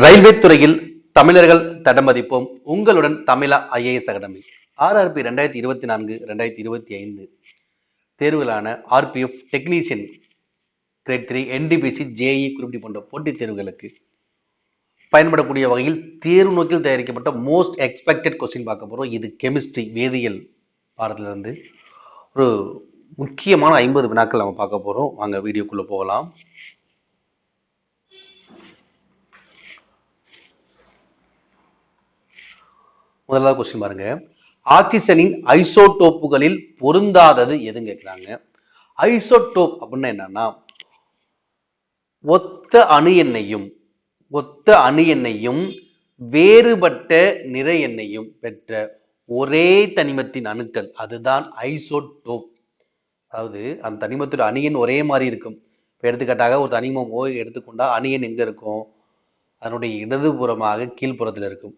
Railway துறையில் தமிழர்கள் தடமதிப்போம். உங்களுடன் தமிழா ஐஏஎஸ் அகாடமி. ஆர்ஆர்பி 2024 2025 தேர்வுகளான RPF technician grade 3 NTPC JE group D போன்ற போட்டித் தேர்வுகளுக்கு பயன்படக்கூடிய வகையில் தேர்வு நோக்கில் தயாரிக்கப்பட்ட மோஸ்ட் எக்ஸ்பெக்டட் கொஸ்டின் பார்க்க போறோம். இது கெமிஸ்ட்ரி வேதியியல் பாடத்திலிருந்து ஒரு முக்கியமான 50 வினாக்கள் நம்ம பார்க்க போறோம். வாங்க வீடியோக்குள்ள போகலாம். முதலாவது கொஸ்டின் பாருங்க. ஆக்சிஜனின் ஐசோடோப்புகளில் பொருந்தாதது எதுன்னு கேட்கிறாங்க. ஐசோடோப் அப்படின்னா என்னன்னா ஒத்த அணு எண்ணையும் வேறுபட்ட நிறை எண்ணையும் பெற்ற ஒரே தனிமத்தின் அணுக்கள், அதுதான் ஐசோடோப். அதாவது அந்த தனிமத்தோட அணு எண் ஒரே மாதிரி இருக்கும். இப்போ எடுத்துக்காட்டாக ஒரு தனிமம் ஓ எடுத்துக்கொண்டா அணு எண் எங்க இருக்கும்? அதனுடைய இடதுபுறமாக கீழ்ப்புறத்தில் இருக்கும்.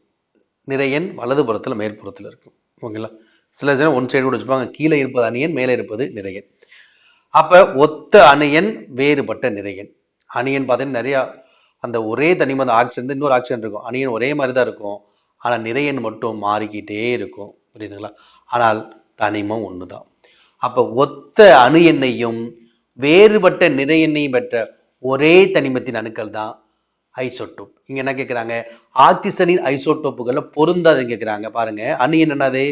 நிறையன் வலதுபுறத்தில் மேற்புறத்தில் இருக்கும். ஓகேங்களா? சில ஒன் சைடு கூட வச்சுப்பாங்க. கீழே இருப்பது அணியன், மேலே இருப்பது நிறையன். அப்ப ஒத்த அணியன் வேறுபட்ட நிறையன். அணியன் பார்த்தீங்கன்னா நிறைய அந்த ஒரே தனிமம் ஆக்சிஜன் இன்னொரு ஆக்சிஜன் இருக்கும். அணியன் ஒரே மாதிரி தான் இருக்கும். ஆனால் நிறையன் மட்டும் மாறிக்கிட்டே இருக்கும். புரியுதுங்களா? ஆனால் தனிமம் ஒண்ணுதான். அப்ப ஒத்த அணு எண்ணையும் வேறுபட்ட நிறையெண்ணையும் பெற்ற ஒரே தனிமத்தின் அணுக்கள் தான் ஐசோடோப். இங்க என்ன கேட்கிறாங்க? ஆக்சிஜனின் ஐசோடோப்புகள்ல பொருந்தாதுன்னு கேட்கிறாங்க. பாருங்க, அணியன் என்னது?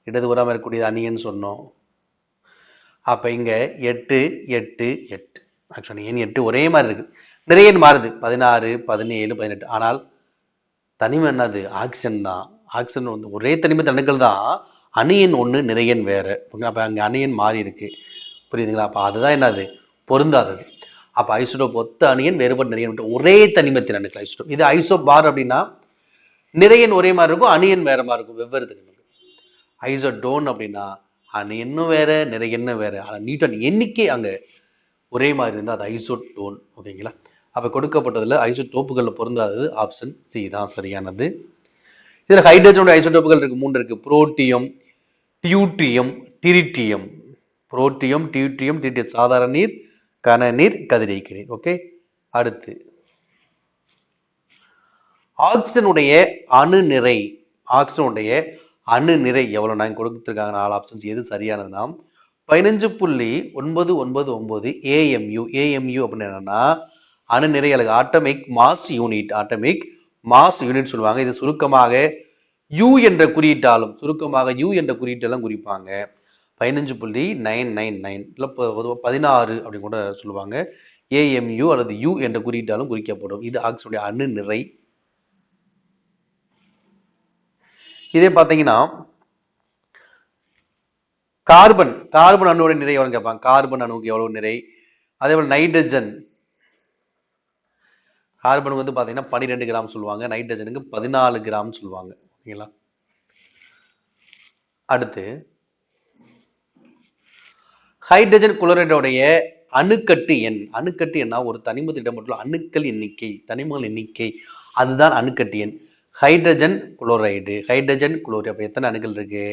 இடதுபுறம் இருக்கக்கூடிய அணியன் சொன்னோம். அப்ப இங்க 8 8 8 ஆக்சுவலி எண் 8 ஒரே மாதிரி இருக்கு. நிறைய மாறுது 16 17 18. ஆனால் தனிமம் என்னது? ஆக்சிஜன் தான். ஆக்சிஜன் வந்து ஒரே தனிமத்தின் அணுக்கள் தான். அணியன் ஒண்ணு, நிறையன் வேற. அப்ப அங்க அணியன் மாறி இருக்கு. புரியுதுங்களா? அப்ப அதுதான் என்னது? பொருந்தாதது. அப்ப ஐசோடோப் ஒத்த அணியன் வேறுபட்ட நிறையன் ஒரே தனிமத்தின் அணுக்கள் ஐசோடோப். இது ஐசோபார் அப்படின்னா நிறையன் ஒரே மாதிரி இருக்கும், அணியன் வேற மாதிரி இருக்கும், வெவ்வேறு தனிமங்கள். ஐசோடோன் அப்படின்னா அணியன்னும் வேற நிறையன்னும் வேற, ஆனா நியூட்டன் எண்ணிக்கை அங்க ஒரே மாதிரி இருந்தா அது ஐசோடோன். ஓகேங்களா? அப்ப கொடுக்கப்பட்டதுல ஐசோடோப்புகள்ல பொருந்தாதது ஆப்ஷன் சி தான் சரியானது. இதுல ஹைட்ரஜனோட ஐசோடோப்புகள் இருக்கு, 3 இருக்கு. Protium, deuterium, tritium. Protium, deuterium, tritium சாதாரண நீர், கன நீர், கதிரியக்க நீர். ஓகே, அடுத்து ஆக்சிஜனுடைய அணு நிறை. ஆக்சிஜனுடைய அணு நிறை எவ்வளவு நான் கொடுத்துருக்காங்க 4 ஆப்ஷன்ஸ். எது சரியானதுன்னா 15.999 AMU. AMU அப்படின்னு என்னன்னா அணு நிறை அலகு, atomic mass unit. Atomic mass unit சொல்லுவாங்க. இது சுருக்கமாக U என்ற குறியீட்டாலும் குறிப்பாங்க. 15.999 இல்ல 16 அப்படின்னு கூட சொல்லுவாங்க. AMU அல்லது U என்ற குறியீட்டாலும் குறிக்கப்படும். இது ஆக்சிஜனுடைய அணு நிறை. இதே பார்த்தீங்கன்னா கார்பன் அணுவோட நிறை எவ்வளவு கேட்பாங்க. கார்பன் அணுவுக்கு எவ்வளவு நிறை? அதே போல நைட்ரஜன், கார்பனுக்கு வந்து பாத்தீங்கன்னா 12 கிராம் சொல்லுவாங்க, நைட்ரஜனுக்கு 14 கிராம் சொல்லுவாங்க. ஓகேங்களா? அடுத்து ஹைட்ரஜன் குளோரைடோடைய அணுக்கட்டு எண். அணுக்கட்டு எண்ணா ஒரு தனிமத்திடம் மட்டும் அணுக்கள் எண்ணிக்கை, தனிமங்கள் எண்ணிக்கை, அதுதான் அணுக்கட்டு எண். ஹைட்ரஜன் குளோரைடு, அப்ப எத்தனை அணுக்கள் இருக்கு?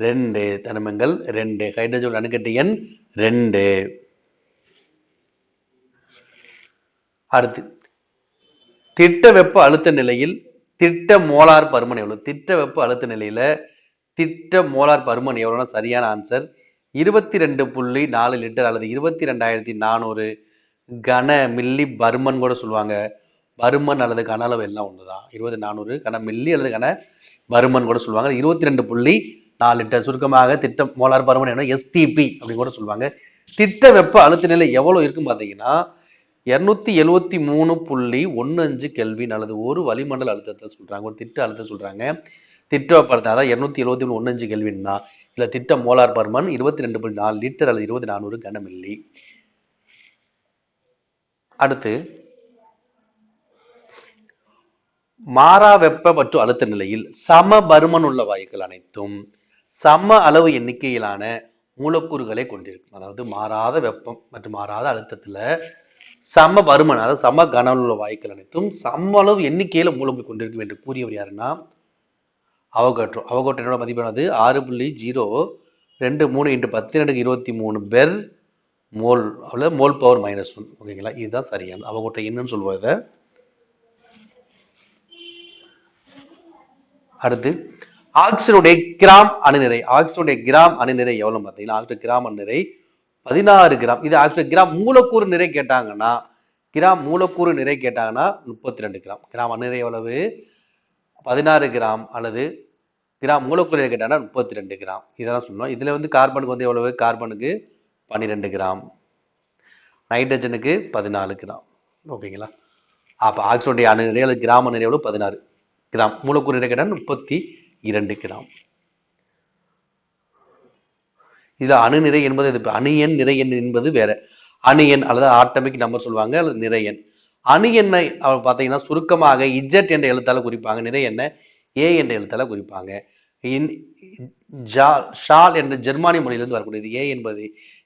2 தனிமங்கள் 2. ஹைட்ரஜன் அணுக்கட்டு எண் 2. அடுத்து திட்ட வெப்ப அழுத்த நிலையில் திட்ட மோலார் பருமன் எவ்வளவு? திட்ட வெப்ப அழுத்த நிலையில திட்ட மோலார் பருமன் எவ்வளவுனா சரியான ஆன்சர் 22.4 லிட்டர் அல்லது 22,400 கன மில்லி பருமன் கூட சொல்லுவாங்க. பருமன் அல்லது கன அளவு எல்லாம் ஒண்ணுதான். 2400 கன மில்லி அல்லது கன பருமன் கூட சொல்லுவாங்க. 22.4 லிட்டர் சுருக்கமாக திட்ட மோலார் பருமன் என்ன? STP அப்படின்னு கூட சொல்லுவாங்க. திட்ட வெப்ப அழுத்த நிலை எவ்வளவு இருக்கும் பாத்தீங்கன்னா 273.15 கெல்வின் அல்லது ஒரு வளிமண்டல அழுத்தத்தை சொல்றாங்க. ஒரு திட்ட அழுத்தம் சொல்றாங்க. திட்ட வெப்ப அழுத்தம் அதாவது 273.15 கெல்வின் தான். இல்ல திட்ட மோலார் பருமன் 22.4 லிட்டர் அல்லது 2400 கன மில்லி. அடுத்து மாறா வெப்ப மற்றும் அழுத்த நிலையில் சம பருமன் உள்ள வாயுக்கள் அனைத்தும் சம அளவு எண்ணிக்கையிலான மூலக்கூறுகளை கொண்டிருக்கும். அதாவது மாறாத வெப்பம் மற்றும் மாறாத அழுத்தத்துல சம பருமன், அதாவது சம கன உள்ள வாயுக்கள் அனைத்தும் சம அளவு எண்ணிக்கையில மூலக்கூறு கொண்டிருக்கும் என்று கூறியவர் யாருன்னா அவகாட்ரோ. அவகாட்ரோட மதிப்பானது 6.023 × 10⁻23 பெர் மோல் பவர் -1. ஓகேங்களா? இதுதான் சரியான அவகாட்ரோ என்னன்னு சொல்லுவாங்க. அடுத்து ஆக்சிஜனுடைய கிராம் அணுநிறை. ஆக்சிஜனுடைய கிராம் அணுநிறை எவ்வளவு பார்த்தீங்கன்னா, ஆக்சிஜன் கிராம் அணுநிறை 16 கிராம். இது ஆக்சிஜன் கிராம் மூலக்கூறு நிறை கேட்டாங்கன்னா, கிராம் மூலக்கூறு நிறை கேட்டாங்கன்னா 32 கிராம். கிராம் அணுநிறை எவ்வளவு? 16 கிராம் அல்லது கிராம் மூலக்கூறு நிறை கேட்டாங்கன்னா 32 கிராம். இதெல்லாம் சொன்னோம். இதுல வந்து கார்பனுக்கு வந்து எவ்வளவு? கார்பனுக்கு 12 கிராம், நைட்ரஜனுக்கு 14 கிராம். ஓகேங்களா? அப்ப ஆக்சிஜனுடைய அணுநிறை அல்லது கிராம் அணுநிறை எவ்வளவு? 16 கிராம். மூலக்கூறு நிறை கேட்டால் 32 கிராம். இதுல அணுநிறை என்பது அணு எண், நிறை எண் என்பது வேற. அணு எண் அல்லது ஆட்டமிக் நம்பர் சொல்லுவாங்க, அல்லது நிறை எண். அணு எண்ணை பார்த்தீங்கன்னா சுருக்கமாக இஜெட் என்ற எழுத்தால குறிப்பாங்க. நிறை எண்ணை ஏ என்ற எழுத்தால குறிப்பாங்க. ஷால் என்ற ஜெர்மானிய மொழியிலிருந்து வரக்கூடியது. ஏ என்பது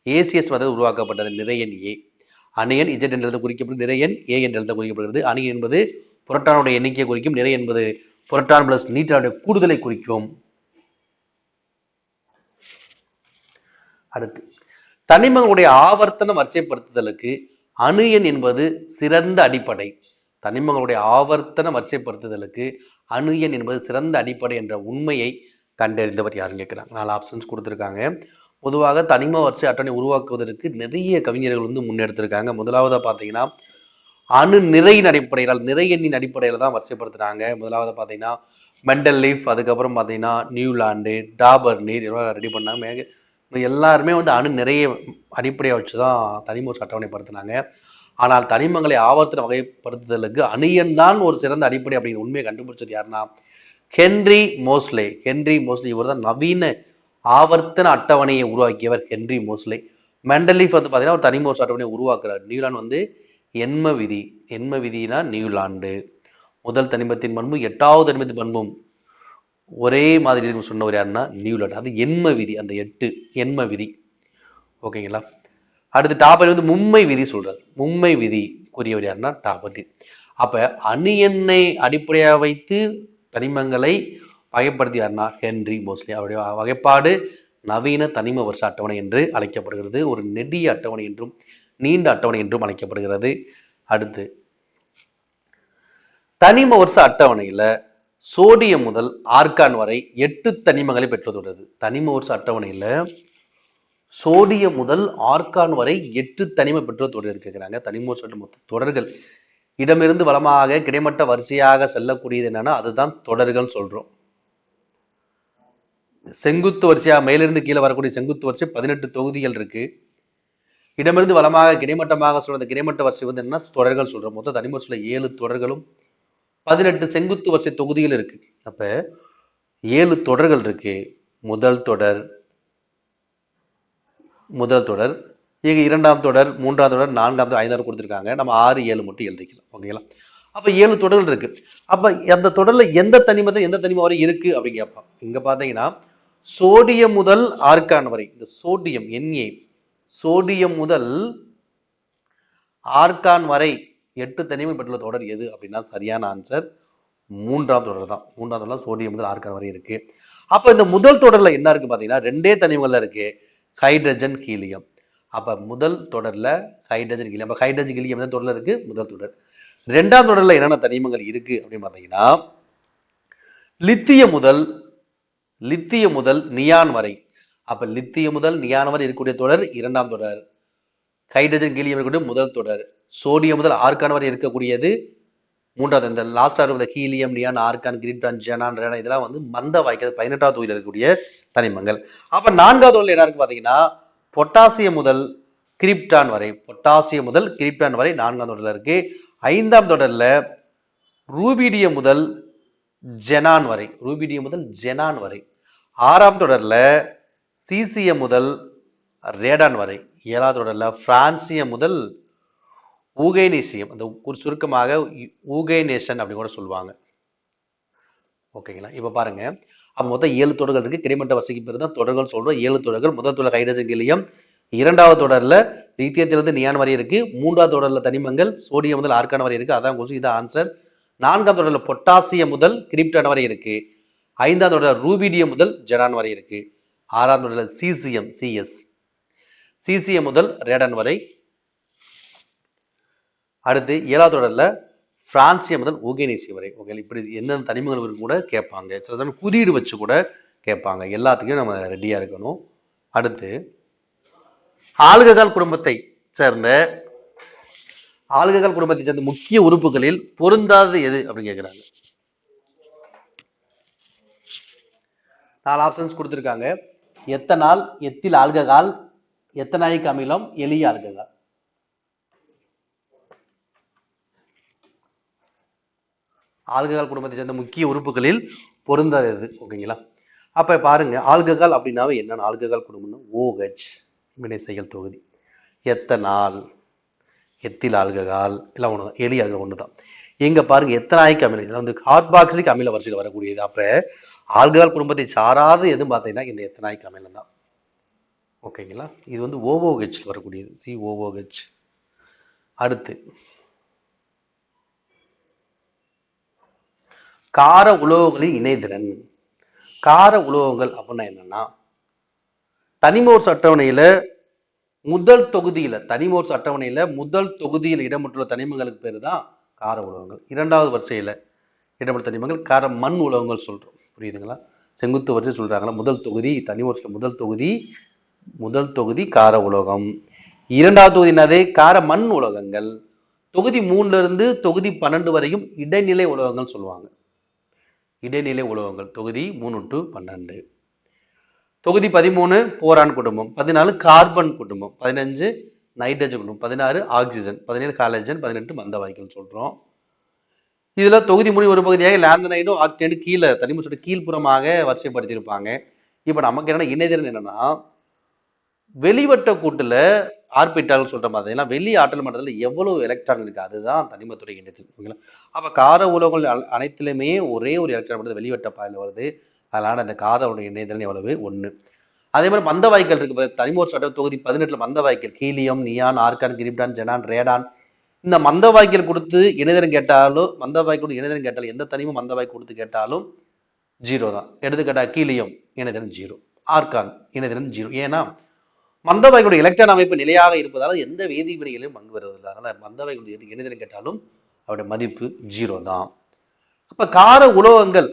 ஏசிஎஸ் வந்து உருவாக்கப்பட்டது. நிறை எண் ஏ. அணு எண் இஜெட் என்ற எழுத குறிக்கப்படும். நிறை எண் ஏ என்ற எழுத குறிக்கப்படுகிறது. அணு என்பது புரோட்டானுடைய எண்ணிக்கையை குறிக்கும். நிறை என்பது புரோட்டான் பிளஸ் நியூட்ரானுடைய கூடுதலை குறிக்கும். அடுத்து தனிமங்களுடைய ஆவர்த்தன வரிசைப்படுத்துதலுக்கு அணு எண் என்பது சிறந்த அடிப்படை. தனிமங்களுடைய ஆவர்த்தன வரிசைப்படுத்துதலுக்கு அணு எண் என்பது சிறந்த அடிப்படை என்ற உண்மையை கண்டறிந்தவர் யாருன்னு கேட்கிறாங்க. 4 ஆப்ஷன்ஸ் கொடுத்துருக்காங்க. பொதுவாக தனிம வரிசை அட்டவணை உருவாக்குவதற்கு நிறைய கவிஞர்கள் வந்து முன்னெடுத்திருக்காங்க. முதலாவதா பார்த்தீங்கன்னா அணு நிறையின் அடிப்படையில், நிறை எண்ணின் அடிப்படையில் தான் வரிசைப்படுத்துறாங்க. முதலாவது பார்த்தீங்கன்னா மெண்டல் லீஃப், அதுக்கப்புறம் பார்த்தீங்கன்னா நியூலாண்டு, டாபர் நீர் இதெல்லாம் ரெடி பண்ணாங்க. எல்லாருமே வந்து அணு நிறைய அடிப்படையை வச்சுதான் தனிம அட்டவணைப்படுத்தினாங்க. ஆனால் தனிமங்களை ஆவர்த்தன வகைப்படுத்துதலுக்கு அணு எண் தான் ஒரு சிறந்த அடிப்படை அப்படிங்கிற உண்மையை கண்டுபிடிச்சது யாருன்னா ஹென்றி மோஸ்லே. ஹென்றி மோஸ்லே இவர் தான் நவீன ஆவர்த்தன அட்டவணையை உருவாக்கியவர். ஹென்றி மோஸ்லே. மெண்டலீஃப் வந்து பார்த்தீங்கன்னா ஒரு தனிம அட்டவணையை உருவாக்குறார். நியூலாண்டு வந்து எண்ம விதி. எண்ம விதினா நியூலாண்டு. முதல் தனிமத்தின் பண்பு 8வது தனிமத்தின் பண்பும் ஒரே மாதிரி சொன்னவர் யாருன்னா நியூலாண்ட். அது எண்ம விதி. அந்த 8 எண்ம விதி. ஓகேங்களா? அடுத்து டாபர் வந்து மும்மை விதி சொல்றாரு. மும்மை விதி கூறியவர் யாருன்னா டாபர். அப்ப அணு எண்ணை அடிப்படையாக வைத்து தனிமங்களை வகைப்படுத்தியார்னா ஹென்றி மோஸ்லே. அவருடைய வகைப்பாடு நவீன தனிம வரிசை அட்டவணை என்று அழைக்கப்படுகிறது. ஒரு நெடிய அட்டவணை என்றும் நீண்ட அட்டவணை என்றும் அழைக்கப்படுகிறது. அடுத்து தனிம வரிசை அட்டவணையில சோடியம் முதல் ஆர்கான் வரை 8 தனிமங்களை பெற்றுள்ளது. தனிம வரிசை அட்டவணையில சோடியம் முதல் ஆர்கான் வரை 8 தனிம பெற்ற தொடர் கேட்கிறாங்க. தனிம வரிசை மொத்த தொடர்கள் இடமிருந்து வளமாக கிடைமட்ட வரிசையாக செல்லக்கூடியது என்னன்னா அதுதான் தொடர்கள் சொல்றோம். செங்குத்து வரிசையாக மேலிருந்து கீழே வரக்கூடிய செங்குத்து வரிசை 18 தொகுதிகள் இருக்கு. இடமிருந்து வளமாக கிடைமட்டமாக சொல்ற கிடைமட்ட வரிசை வந்து என்ன தொடர்கள் சொல்றோம். மொத்த தனிம வரிசையில 7 தொடர்களும் 18 செங்குத்து வரிசை தொகுதிகள் இருக்கு. அப்ப 7 தொடர்கள் இருக்கு. முதல் தொடர், இங்க 2ஆம் தொடர், 3ஆம் தொடர், 4ஆம் தொடர், 5ஆம் கொடுத்திருக்காங்க. நம்ம 6, 7 மட்டும் எழுதிக்கலாம். ஓகேங்களா? அப்ப 7 தொடர்கள் இருக்கு. அப்ப அந்த தொடர்ல எந்த தனிமம் வரை இருக்கு அப்படின்னு கேட்பான். இங்க பாத்தீங்கன்னா சோடியம் முதல் ஆர்கான் வரை, இந்த சோடியம் Na, சோடியம் முதல் ஆர்கான் வரை 8 தனிமை பெற்றுள்ள தொடர் எது அப்படின்னா சரியான ஆன்சர் 3ஆம் தொடர் தான். 3ஆம் தொடர்ல சோடியம் முதல் ஆர்கான் வரை இருக்கு. அப்ப இந்த முதல் தொடர்ல என்ன இருக்கு பாத்தீங்கன்னா 2 தனிமங்கள்ல இருக்கு, ஹைட்ரஜன் ஹீலியம். அப்ப முதல் தொடர்ல ஹைட்ரஜன் ஹீலியம். அப்ப ஹைட்ரஜன் ஹீலியம் எந்த தொடர்ல இருக்கு? முதல் தொடர். 2ஆம் தொடர்ல என்னென்ன தனிமங்கள் இருக்கு அப்படின்னு பாத்தீங்கன்னா லித்தியம் முதல் நியான் வரை. அப்ப லித்தியம் முதல் நியான் வரை இருக்கக்கூடிய தொடர் 2ஆம் தொடர். ஹைட்ரஜன் ஹீலியம் இருக்கக்கூடிய முதல் தொடர். சோடியம் முதல் ஆர்கான் வரை இருக்கக்கூடியது 3ஆவது. இந்த லாஸ்டா இருந்த helium, neon, argon, krypton, xenon, Radon இதெல்லாம் வந்து மந்த வாய்க்கால் 18ஆவது தொகுதியில் இருக்கக்கூடிய தனிமங்கள். அப்ப 4ஆவது தொடர்ல என்ன இருக்கு பாத்தீங்கன்னா பொட்டாசியம் முதல் கிரிப்டான் வரை. பொட்டாசியம் முதல் கிரிப்டான் வரை 4ஆம் தொடர்ல இருக்கு. 5ஆம் தொடர்ல ரூபிடியம் முதல் ஜெனான் வரை. ரூபிடியம் முதல் ஜெனான் வரை. 6ஆம் தொடர்ல சீசியம் முதல் ரேடான் வரை. 7ஆவது தொடர்ல பிரான்சியம் முதல் ஊகைனீசியம், அந்த சுருக்கமாக ஊகைனேஷன் அப்படி கூட சொல்லுவாங்க. ஓகேங்களா? இப்ப பாருங்க, அப்ப மொத்தம் 7 தொடர்கள் இருக்கு. கிடைமட்ட வரிசைக்கு பேர் தான் தொடர்கள் சொல்றோம். 7 தொடர்கள். முதல் தொடர் ஹைட்ரஜன் ஹீலியம், 2ஆவது தொடர்ல லித்தியத்திலிருந்து நியான் வரை இருக்கு, 3ஆவது தொடர்ல தனிமங்கள் சோடியம் முதல் ஆர்கான் வரை இருக்கு. அதான் கொஸ்டின், இது ஆன்சர். 4ஆம் தொடர்ல பொட்டாசியம் முதல் கிரிப்டான் வரை இருக்கு. 5ஆம் தொடர்ல ரூபிடியம் முதல் ஜெரான் வரை இருக்கு. 6ஆம் தொடர்ல சீசியம் சிஎஸ், சீசியம் முதல் ரேடான் வரை. அடுத்து 7ஆவது தொடர்ல பிரான்சியம் முதல் ஓகேனேசியம் வரை. ஓகே, இப்படி எந்தெந்த தனிமங்கள் இருக்கு கூட கேட்பாங்க. சில சமயம் குறியீடு வச்சு கூட கேட்பாங்க. எல்லாத்துக்கும் நம்ம ரெடியா இருக்கணும். அடுத்து ஆல்கஹால் குடும்பத்தை சேர்ந்த முக்கிய உறுப்புகளில் பொருந்தாதது எது அப்படின்னு கேட்கிறாங்க. 4 ஆப்ஷன்ஸ் கொடுத்திருக்காங்க. எத்தனால், எத்தில் ஆல்கஹால், எத்தனாயிக் அமிலம், எளிய ஆல்கஹால். ஆல்கஹால் குடும்பத்தை சேர்ந்த முக்கிய உறுப்புகளில் பொருந்தாதது. ஓகேங்களா? அப்ப பாருங்க, ஆல்கஹால் அப்படின்னாவே என்னன்னு, ஆல்கஹால் குடும்பம்னா OH வினை செயல் தொகுதி. எத்தனால், எத்தில் ஆல்கஹால் எல்லாம் ஒண்ணுதான், எளிய ஆல்கஹால் ஒண்ணுதான். எங்க பாருங்க, எத்தனாயிக் அமிலம், இதெல்லாம் வந்து கார்பாக்சிலிக் அமில வரிசையில் வரக்கூடியது. அப்ப ஆல்கஹால் குடும்பத்தை சாராது எதுவும் பார்த்தீங்கன்னா இந்த எத்தனாயிக் அமிலம் தான். ஓகேங்களா? இது வந்து OOH வரக்கூடியது, COOH. அடுத்து கார உலோகங்களின் இணைதிறன். கார உலோகங்கள் அப்படின்னா என்னன்னா, தனிமோர்ஸ் அட்டவணையில முதல் தொகுதியில் இடம்பெற்றுள்ள தனிமங்களுக்கு பேரு தான் கார உலோகங்கள். இரண்டாவது வரிசையில இடம்பெற்ற தனிமங்கள் கார மண் உலோகங்கள் சொல்றோம். புரியுதுங்களா? செங்குத்து வரிசை சொல்றாங்களா, முதல் தொகுதி தனிமோர்ஸ்ல முதல் தொகுதி கார உலோகம். இரண்டாவது தொகுதி என்னது? கார மண் உலோகங்கள். தொகுதி 3ல இருந்து தொகுதி 12 வரையும் இடைநிலை உலோகங்கள் சொல்லுவாங்க. இடைநிலை உலோகங்கள் தொகுதி 3 to 12. தொகுதி 13 போரான் குடும்பம், 14 கார்பன் குடும்பம், 15 நைட்ரஜன் குடும்பம், 16 ஆக்சிஜன், 17 ஹாலஜன், 18 மந்த வாயுக்கள் சொல்றோம். இதுல தொகுதி 3 ஒரு பகுதியாக லாந்தனைடும் ஆக்டைடும் கீழே தனிமத்தோட கீழ்ப்புறமாக வரிசைப்படுத்தியிருப்பாங்க. இப்ப நமக்கு என்னன்னா இணைதிறன் என்னன்னா, வெளிவட்ட கூட்டுல ஆர்பிட்டால் சொல்ற மாதிரி வெளி ஆற்றல் மட்டத்தில் எவ்வளவு எலக்ட்ரான் இருக்கு, அதுதான் தனிமத்துடைய இணைதிறன். அப்ப கார உலோகங்கள் அனைத்திலுமே ஒரே ஒரு எலக்ட்ரான் மட்டும் வெளிவட்ட பாதையில் வருது. அதனால அந்த காரவுடைய இணைதிறன் எவ்வளவு? 1. அதே மாதிரி மந்த வாய்க்கள் இருக்கு. தனிமோர் சட்டம் தொகுதி 18 மந்த வாய்க்கள் helium, neon, argon, krypton, xenon, radon. இந்த மந்த வாய்க்கள் கொடுத்து இணைதிறன் கேட்டாலும், எந்த தனிமும் மந்த வாய்க்கு கொடுத்து கேட்டாலும் 0 தான். எடுத்துக்கிட்டா ஹீலியம் இணைதிறன் 0, ஆர்கான் இணைதிறன் 0. ஏன்னா மந்த வாய்களுடைய எலக்ட்ரான் அமைப்பு நிலையாக இருப்பதால எந்த வேதிவினைகளையும் பங்கு வருவதில்லை. அதனால மந்த வாய்களுடைய இணைதிறன் கேட்டாலும் அவருடைய மதிப்பு 0 தான். அப்ப கார உலோகங்கள்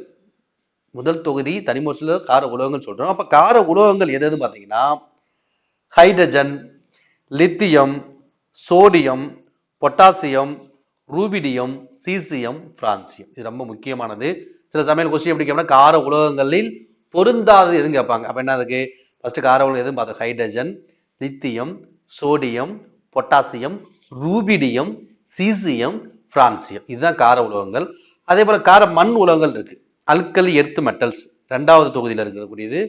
முதல் தொகுதி தனிமோர்ஸ்ல கார உலோகங்கள் சொல்றோம். அப்ப கார உலோகங்கள் எதுன்னு பாத்தீங்கன்னா, hydrogen, lithium, sodium, potassium, rubidium, caesium, francium. இது ரொம்ப முக்கியமானது. சில சமயம் கொஸ்டின் எப்படி கேட்பாங்க, கார உலோகங்களில் பொருந்தாதது எதுன்னு கேட்பாங்க. அப்ப என்ன அதுக்கு ஃபர்ஸ்ட் கார உலோகம் எதுன்னு பார்த்தோம், hydrogen, lithium, sodium, potassium, rubidium, caesium, francium. இதுதான் கார உலோகங்கள். அதே போல கார மண் உலோகங்கள் இருக்கு, அல்கலி எர்த் மெட்டல்ஸ் 2வது தொகுதியில் இருக்கக்கூடியது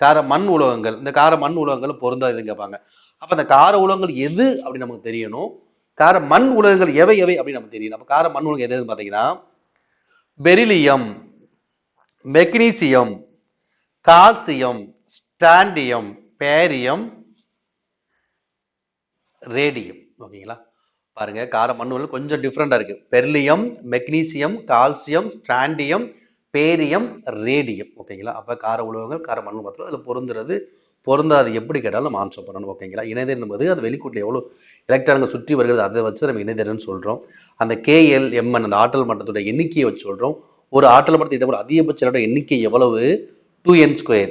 கார மண் உலோகங்கள். இந்த கார மண் உலோகங்கள் பொருந்தாதுன்னு கேட்பாங்க. அப்ப இந்த கார உலோகங்கள் எது அப்படின்னு நமக்கு தெரியணும், கார மண் உலோகங்கள் எவை அப்படின்னு நமக்கு தெரியணும். அப்ப கார மண் உலோகம் எதுன்னு பாத்தீங்கன்னா, beryllium, magnesium, calcium, strontium, barium, radium. ஓகேங்களா? பாருங்க, கார மண் உலோகம் கொஞ்சம் டிஃப்ரெண்டா இருக்கு. Beryllium, magnesium, calcium, strontium, barium, radium. ஓகேங்களா? அப்ப கார உலோகங்கள் கார மண் உலோகத்துல அதுல பொருந்தாது எப்படி கேட்டாலும் நம்ம ஆன்சர் பண்ணணும். ஓகேங்களா? இணைதிறன் என்பது அது வெளிக்கூட்டில் எவ்வளவு எலக்ட்ரான்கள் சுற்றி வருகிறது அதை வச்சு நம்ம இணைதிறன் சொல்றோம். அந்த KLMN அந்த ஆற்றல் மட்டத்தோட எண்ணிக்கையை வச்சு சொல்றோம். ஒரு ஆற்றல் மட்டத்தை அதிகபட்ச எண்ணிக்கை எவ்வளவு? 2n².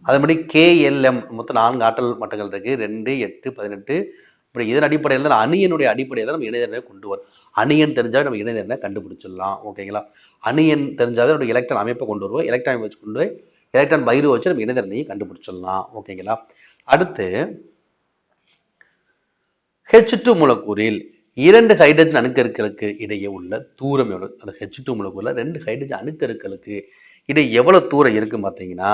அதன்படி KLM மொத்தம் 4 ஆற்றல் மட்டங்கள் இருக்கு, 2, 8, 18. இப்படி இதன் அடிப்படையில் தான் அணியனுடைய அடிப்படையை தான் நம்ம இணைதிறனை கொண்டு வரும். அணியன் தெரிஞ்சாவே நம்ம இணைதிறனை கண்டுபிடிச்சிடலாம். ஓகேங்களா? அணியன் தெரிஞ்சாவே நம்ம எலக்ட்ரான் அமைப்பை கொண்டு வருவோம். எலக்ட்ரான் வச்சு கொண்டு போய் எலக்ட்ரான் பைரு வச்சு நம்ம இணைதிறனையும் கண்டுபிடிச்சிடலாம். ஓகேங்களா? அடுத்து H2 மூலக்கூறில் 2 ஹைட்ரஜன் அணுக்கருக்களுக்கு இடையே உள்ள தூரம் எவ்வளவு? அந்த H2 மூலக்கூறுல 2 ஹைட்ரஜன் அணுக்கருக்களுக்கு இடையே எவ்வளவு தூரம் இருக்கு பார்த்தீங்கன்னா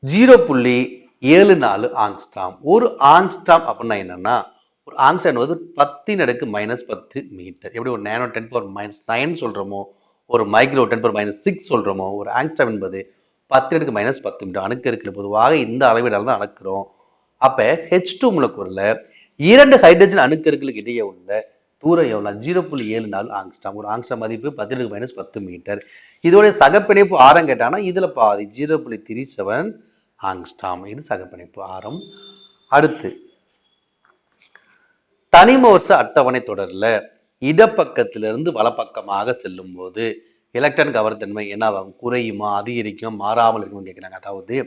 0.74 ஆங்ஸ்ட்ராம். ஒரு ஆங்ஸ்ட்ராம் அப்படின்னா என்னன்னா, ஒரு ஆங்ஸ்ட்ராம் என்பது 10⁻⁻10 மீட்டர். எப்படி ஒரு நேனோ 10⁻⁻9 சொல்றோமோ, ஒரு மைக்ரோ 10⁻⁻6 சொல்றோமோ, ஒரு ஆங்ஸ்ட்ராம் என்பது 10⁻⁻10 மீட்டர். அணுக்கருக்கள் பொதுவாக இந்த அளவீடால் தான் அளக்கிறோம். அப்ப H2 மூலக்கூறுல 2 ஹைட்ரஜன் அணுக்கருக்களுக்கு இடையே உள்ள தூரம் எவ்வளவு? 0.74 ஆங்ஸ்ட்ராம். ஒரு ஆங்ஸ்ட்ராம் மதிப்பு 10⁻⁻10 மீட்டர். இதோட சகப்பிணைப்பு ஆரம் கேட்டானா இதுல பாதி 0.37 ஆங்ஸ்ட்ராம். இது சகப்பிணைப்பு ஆரம். அடுத்து தனிமோர்ச அட்டவணை தொடர்ல இடப்பக்கத்திலிருந்து வலப்பக்கமாக செல்லும் போது எலக்ட்ரான் கவர்த்தன்மை என்னவாகும்? குறையுமா, அதிகரிக்கும், மாறாமல் இருக்கும்னு கேட்கிறாங்க. அதாவது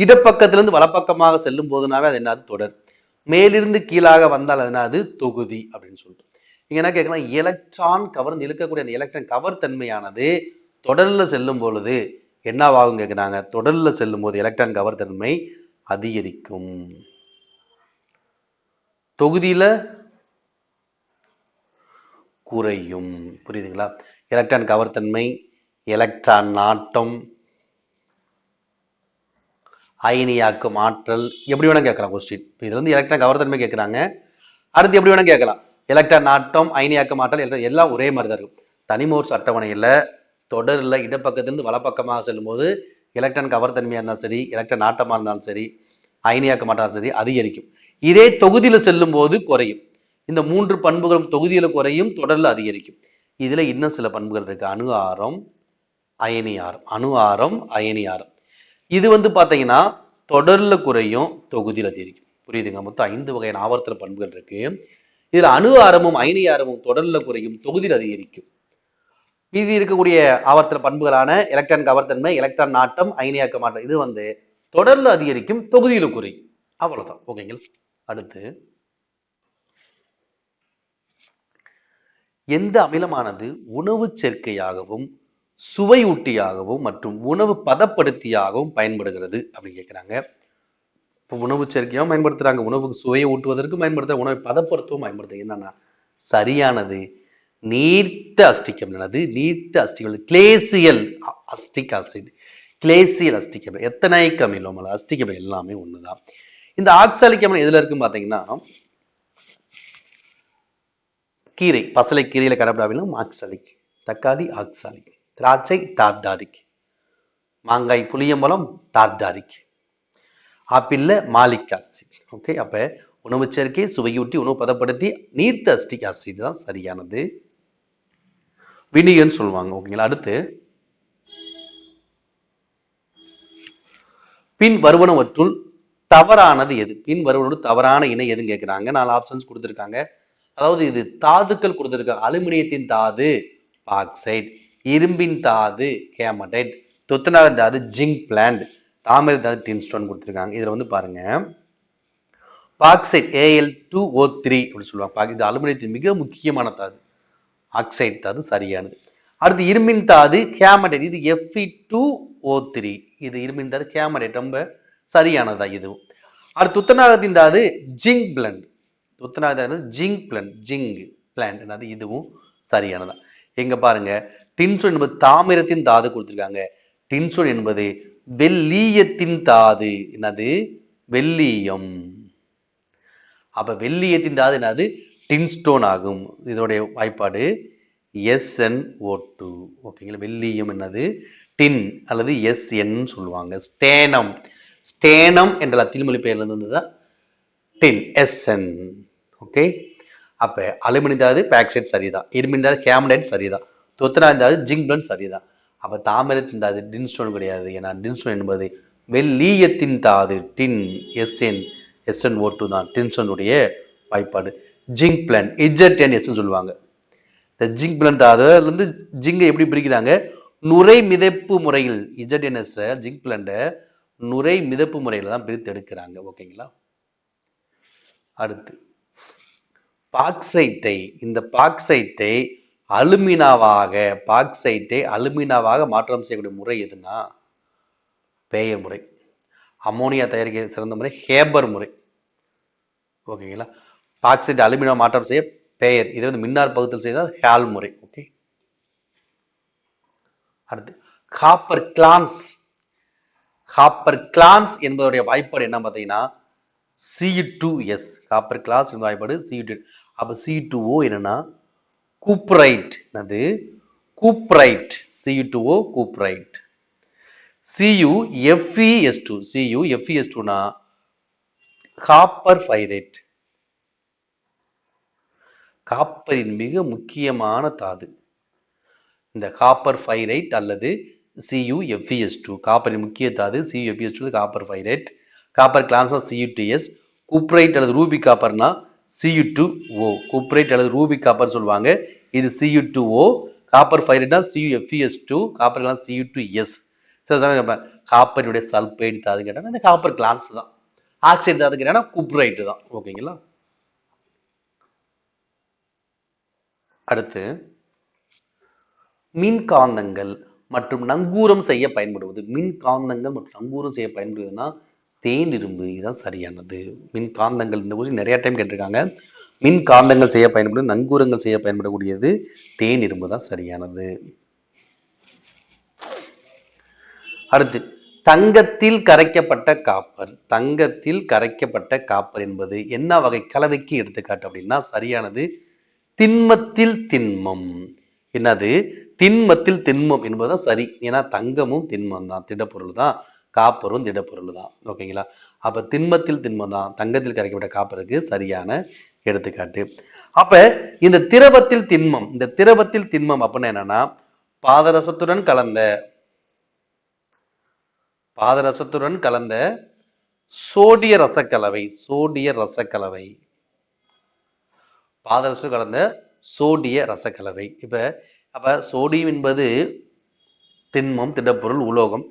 இடப்பக்கத்திலிருந்து வலப்பக்கமாக செல்லும் போதுனாவே அது என்னது? தொடர். மேலிருந்து கீழாக வந்தால் அது என்னது? தொகுதி அப்படின்னு சொல்லிட்டு. இங்க என்ன கேட்கலாம்? எலக்ட்ரான் கவர்ந்து இழுக்கக்கூடிய அந்த எலக்ட்ரான் கவர்த்தன்மையானது தொடர்ல செல்லும் பொழுது என்னவாகும் கேட்கிறாங்க? தொடர்ல செல்லும் போது எலக்ட்ரான் கவர்த்தன்மை அதிகரிக்கும். தொகுதியில குறையும். புரியுதுங்களா? எலக்ட்ரான் கவர்த்தன்மை, எலக்ட்ரான் நாட்டம், அயனியாக்கும் ஆற்றல், எப்படி வேணா கேட்கலாம் கொஸ்டின். இதுல வந்து எலக்ட்ரான் கவர்த்தன்மை கேட்கறாங்க. அடுத்து எப்படி வேணா கேட்கலாம். எலக்ட்ரான் நாட்டம், அயனியாக்கும் ஆற்றல் எல்லாம் ஒரே மாதிரி தான் இருக்கும். தனிமோர்ஸ் அட்டவணையில தொடர்ல இடப்பக்கத்திலிருந்து வலப்பக்கமாக செல்லும் போது எலக்ட்ரான் கவர்த்தன்மையா இருந்தாலும் சரி, எலக்ட்ரான் நாட்டமா இருந்தாலும் சரி, அயனியாக்கம் ஆற்றல் சரி அதிகரிக்கும். இதே தொகுதியில செல்லும் போது குறையும். இந்த 3 பண்புகளும் தொகுதியில குறையும், தொடர்ல அதிகரிக்கும். இதுல இன்னும் சில பண்புகள் இருக்கு. அணு ஆரம், அயனி ஆரம். அணு ஆரம், அயனி ஆரம். இது வந்து பாத்தீங்கன்னா தொடர்ல குறையும், தொகுதியில் அதிகரிக்கும். புரியுதுங்க? மொத்தம் 5 வகையான ஆவர்த்தன பண்புகள் இருக்கு. இதுல அணு ஆரமும் அயனி ஆரமும் தொடர்ல குறையும், தொகுதியில் அதிகரிக்கும். மீதி இருக்கக்கூடிய ஆவர்த்தன பண்புகளான எலக்ட்ரான் கவர்த்தன்மை, எலக்ட்ரான் நாட்டம், அயனியாக்க மாற்றம் இது வந்து தொடர்ல அதிகரிக்கும், தொகுதியில குறையும். அவ்வளவுதான். ஓகேங்களா? அடுத்து எந்த அமிலமானது உணவு சேர்க்கையாகவும் சுவையூட்டியாகவும் மற்றும் உணவு பதப்படுத்தியாகவும் பயன்படுகிறது அப்படின்னு கேட்கிறாங்க. இப்போ உணவு சேர்க்கையாகவும் பயன்படுத்துறாங்க, உணவுக்கு சுவையை ஊட்டுவதற்கும் பயன்படுத்த, உணவை பதப்படுத்தவும் பயன்படுத்த. என்னன்னா சரியானது நீர்த்த அஸ்டிக் அமிலம். நீர்த்த அஸ்டிக் அமிலம், glacial acetic acid, glacial acetic அமிலம், எத்தனைக் அமிலம், அஸ்டிக் அமிலம் எல்லாமே ஒண்ணுதான். இந்த ஆக்சாலிக் அமிலம் எதுல இருக்குன்னு பாத்தீங்கன்னா கீரை, பசலை கீரையில கடப்படாவிலும் ஆக்சாலிக், தக்காளி ஆக்சாலிக், திராட்சை டார்டாரிக், மாங்காய் புளியம்பழம் டார்டாரிக், ஆப்பிள்ல மாலிக் ஆசிட். ஓகே, அப்ப உணவு சேர்க்கை, சுவையூட்டி, உணவு பதப்படுத்தி, நீர்த்த அஸ்டிக் ஆசிட் தான் சரியானது. வினிகர்னு சொல்லுவாங்க. ஓகேங்களா? அடுத்து பின் வருவனவற்றுள் தவறானது எது? பின் வருவனவற்றுள் தவறான இணை எதுன்னு கேட்கிறாங்க. 4 ஆப்ஷன்ஸ் கொடுத்திருக்காங்க. அதாவது இது தாதுக்கள் கொடுத்திருக்காங்க. அலுமினியத்தின் தாது பாக்சைட், இரும்பின் தாது ஹேமடைட், துத்தநாகம் தாது ஜிங்க் பிளான்ட், தாமிர தாது டின்ஸ்டோன் கொடுத்திருக்காங்க. இதுல வந்து பாருங்க பாக்சைட் Al2O3 அப்படின்னு சொல்லுவாங்க. இது அலுமினியத்தின் மிக முக்கியமான தாது. ஆக்சைடு தாது சரியானது. அடுத்து இரும்பின் தாது ஹேமடைட், இது Fe2O3, இது இரும்பின் தாது ஹேமடைட் ரொம்ப சரியானதா இதுவும். அடுத்து துத்தநாகத்தின் தாது ஜிங்க் பிளண்ட், துத்தநாகம் ஜிங்க் பிளண்ட், ஜிங்க் பிளான்ட் இதுவும் சரியானதா. எங்க பாருங்க டின்சோன் என்பது தாமிரத்தின் தாது கொடுத்திருக்காங்க. டின்சோன் என்பது வெள்ளீயத்தின் தாது. என்னது? வெள்ளீயம். அப்ப வெள்ளீயத்தின் தாது என்னது? டின்ஸ்டோன் ஆகும். இதோடைய வாய்ப்பாடு SnO2. ஓகேங்களா? வெள்ளீயம் என்னது? டின் அல்லது Sn சொல்லுவாங்க. ஸ்டேனம், ஸ்டேனம் என்ற லத்தீன் மொழி பெயர்ல இருந்தது டின், Sn. ஓகே, அப்ப அலுமினியம் தாது பாக்சைட் சரிதான், இரும்பின் தாது ஹேமடைட் சரிதான், துத்தநாகம் தாது ஜிங்க் பிளண்ட் சரிதான். அப்ப தாமிரத்தின் தாது டின்ஸ்டோன் கிடையாது. ஏன்னா டின்ஸ்டோன் என்பது வெள்ளீயத்தின் தாது, டின், SnO2 தான் டின்ஸ்டோனுடைய வாய்ப்பாடு. ஜிங்க் பிளண்ட் ZnS சொல்லுவாங்க. இந்த ஜிங்க் பிளண்ட் தாதுல இருந்து ஜிங்கை எப்படி பிரிக்கிறாங்க? நுரை மிதப்பு முறையில் ZnS ஜிங்க் பிளண்ட நுரை மிதப்பு முறையில தான் பிரித்து எடுக்கிறாங்க. ஓகேங்களா? அடுத்து பாக்சைட்டை, இந்த பாக்சைட்டை அலுமினாவாக மாற்றம் செய்யக்கூடிய முறை எதுனா பேயர் முறை. அமோனியா தயாரிக்க சிறந்த முறை ஹேபர் முறை. ஓகேங்களா? பாக்சைட் அலுமினா மாற்றம் செய்ய பேயர், இதை வந்து மின்னார் பகுத்தல் செய்தால் ஹால் முறை. ஓகே, அடுத்து காப்பர் கிளான்ஸ். காப்பர் கிளான்ஸ் என்பதோடைய வாய்ப்பாடு என்ன பார்த்தீங்கன்னா C2S. காப்பர் கிளான்ஸ் என்பது வாய்ப்பாடு C2. அப்ப C2O என்னன்னா கூப்ரைட். அது கூப்ரைட், Cu2O கூப்ரைட். CuFeS2, CuFeS2னா copper pyrite. காப்பரின் மிக முக்கியமான தாது இந்த காப்பர் பைரைட் அல்லது CuFeS2. காப்பரின் முக்கிய தாது CuFeS2, copper pyrite. Copper glance CuTS. Cuprite அல்லது ரூபி காப்பர்னா Cu2O குப்ரைட் அல்லது ரூபிக் காப்பர் சொல்லுவாங்க. இது Cu2O. காப்பர் ஃபைரைட்னா CuFeS2, காப்பர் Cu2S. சில சமயம் கேட்பேன் காப்பருடைய சல்பைடு தாது கேட்டால் இந்த காப்பர் கிளான்ஸ் தான். ஆக்சைடு தாது கேட்டால் குப்ரைட் தான். ஓகேங்களா? அடுத்து மின்காந்தங்கள் மற்றும் நங்கூரம் செய்ய பயன்படுவது. மின்காந்தங்கள் மற்றும் நங்கூரம் செய்ய பயன்படுவதுன்னா தேன் இரும்பு. இதுதான் சரியானது. மின்காந்தங்கள் இந்த கொஸ்டின் நிறைய டைம் கேட்டிருக்காங்க. மின்காந்தங்கள் செய்ய பயன்படுவது, நங்கூரங்கள் செய்ய பயன்படக்கூடியது தேன் இரும்பு தான் சரியானது. அடுத்து தங்கத்தில் கரைக்கப்பட்ட காப்பர். தங்கத்தில் கரைக்கப்பட்ட காப்பர் என்பது என்ன வகை கலவைக்கு எடுத்துக்காட்டு அப்படின்னா சரியானது திண்மத்தில் திண்மம். என்னது? திண்மத்தில் திண்மம் என்பதுதான் சரி. ஏன்னா தங்கமும் திண்மம் தான், திடப்பொருள் தான். காப்பரும் திடப்பொருள் தான். ஓகேங்களா? அப்ப திண்மத்தில் திண்மம் தான் தங்கத்தில் கரைக்கப்பட்ட காப்பருக்கு சரியான எடுத்துக்காட்டு. அப்ப இந்த திரவத்தில் திண்மம், இந்த திரவத்தில் திண்மம் அப்படின்னா என்னன்னா பாதரசத்துடன் கலந்த சோடிய ரசக்கலவை. சோடிய ரசக்கலவை, பாதரசம் கலந்த சோடிய ரசக்கலவை. அப்ப சோடியம் என்பது திண்மம், திடப்பொருள், உலோகம்.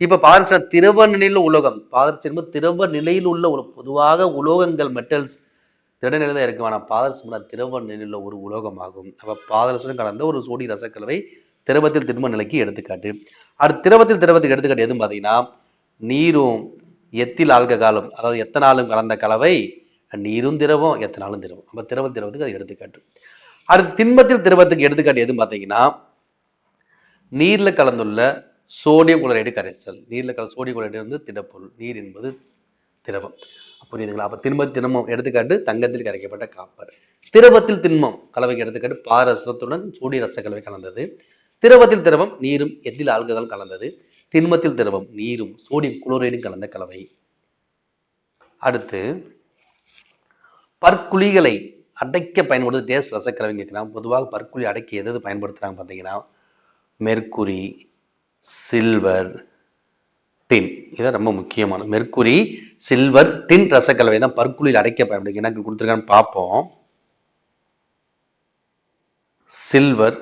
இப்ப பாதரசம் திரவ நிலையில் உலோகம். பாதரசம் திரவ நிலையில் உள்ள ஒரு பொதுவாக உலோகங்கள் மெட்டல்ஸ் திடநிலை தான் இருக்கும். ஆனால் பாதரசம் திரவ நிலையில் ஒரு உலோகமாகும். அப்ப பாதரசம் கலந்த ஒரு சோடிய ரசக்கலவை திரவத்தில் திண்ம நிலைக்கு எடுத்துக்காட்டு. அடுத்து திரவத்துக்கு எடுத்துக்காட்டு எதுவும் பார்த்தீங்கன்னா நீரும் எத்தில் ஆல்கஹாலும், அதாவது எத்தனாலும் கலந்த கலவை. நீரும் திரவம், எத்தனாலும் திரவம். அப்ப திரவத்துக்கு அது எடுத்துக்காட்டு. அடுத்து திண்மத்தில் திரவத்துக்கு எடுத்துக்காட்டு எதுவும் பார்த்தீங்கன்னா நீர்ல கலந்துள்ள சோடியம் குளோரைடு கரைசல். நீர்ல கலந்த சோடியம் குளோரைடு வந்து திடப்பொருள், நீர் என்பது திரவம். புரியுதுங்களா? அப்ப திண்மம் எடுத்துக்காட்டு தங்கத்தில் கரைக்கப்பட்ட காப்பர். திரவத்தில் திண்மம் கலவைக்கு எடுத்துக்காட்டு பாதரசத்துடன் சோடிய ரச கலவை கலந்தது. திரவத்தில் திரவம் நீரும் எத்தில் ஆல்கஹால் கலந்தது. திண்மத்தில் திரவம் நீரும் சோடியம் குளோரைடும் கலந்த கலவை. அடுத்து பற்குழிகளை அடைக்க பயன்படுது டேஸ் ரசக்கலவை கேட்கலாம். பொதுவாக பற்குழி அடைக்க எது பயன்படுத்துறாங்க பார்த்தீங்கன்னா மெர்க்குரி, சில்வர், டின். இதான் ரொம்ப முக்கியமான மெர்க்குரி, சில்வர், டின் ரசக்கலவை தான் பற்குழியில் அடைக்க பயன்படுது. எனக்கு கொடுத்துருக்கான்னு பார்ப்போம். சில்வர்,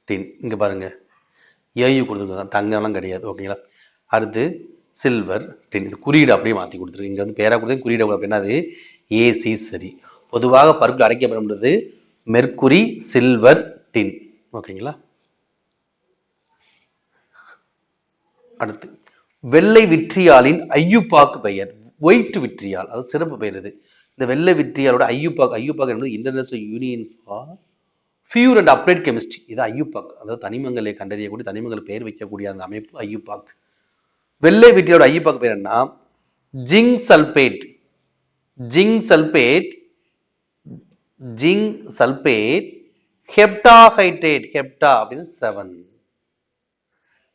டின். இங்க பாருங்க ஏயு கொடுத்துருக்காங்க, தங்கம்லாம் கிடையாது. ஓகேங்களா? அடுத்து சில்வர், டின். குறியீடு அப்படியே மாற்றி கொடுத்துருக்கு. இங்க வந்து பேரா கொடுத்து குறியீடு அப்படின்னா அது ஏசி சரி. பொதுவாக பற்குழி அடைக்க பயன்படுது மெர்க்குரி, சில்வர், டின். ஓகேங்களா? அடுத்து வெள்ளை விட்ரியாலின் ஐயுப்பாக்கு பெயர். ஒயிட் விட்ரியால், அது சிறப்பு பெயர். இது இந்த வெள்ளை விட்ரியாலோட ஐயுப்பாக்கு என்பது international union for pure and applied chemistry. இது ஐயுப்பாக், அதாவது தனிமங்களை கண்டறியக்கூடிய தனிமங்கள் பெயர் வைக்கக்கூடிய அந்த அமைப்பு ஐயுப்பாக். வெள்ளை விட்ரியோட ஐயுப்பாக்கு பேர் என்ன? Zinc sulphate. Zinc sulphate, zinc sulphate, heptahydrate. Hepta அப்படின்னு 7.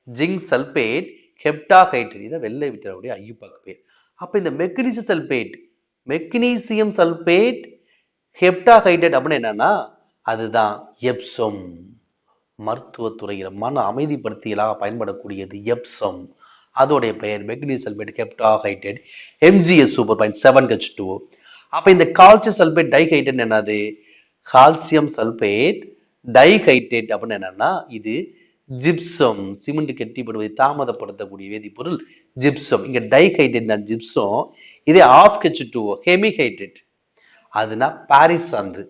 Zinc sulphate, heptahydrate. இதை வெள்ளை விட்ரியோட ஐயுப்பாக்கு பேர். அப்ப இந்த magnesium sulphate, magnesium sulphate, heptahydrate அப்படின்னு என்னன்னா அதுதான் எப்சம். மருத்துவத்துறையில் மன அமைதிப்படுத்தியலாக பயன்படக்கூடியது எப்சம். அதோடைய பெயர் magnesium sulphate, heptahydrate, MGS super point 7H2O. அப்ப இந்த கால்சியம் சல்பேட் டைஹைட்ரேட் என்னது? கால்சியம் சல்பேட் டைஹைட்ரேட் அப்படின்னு என்னன்னா இது ஜிப்சம். சிமெண்ட் கெட்டிப்படுவதை தாமதப்படுத்தக்கூடிய வேதிப்பொருள் ஜிப்சம். இங்க டைஹைட்ரேட் தான் ஜிப்சம். இதே H2O ஹெமிஹைட்ரேட், அதுனா பாரிஸ் சாந்து,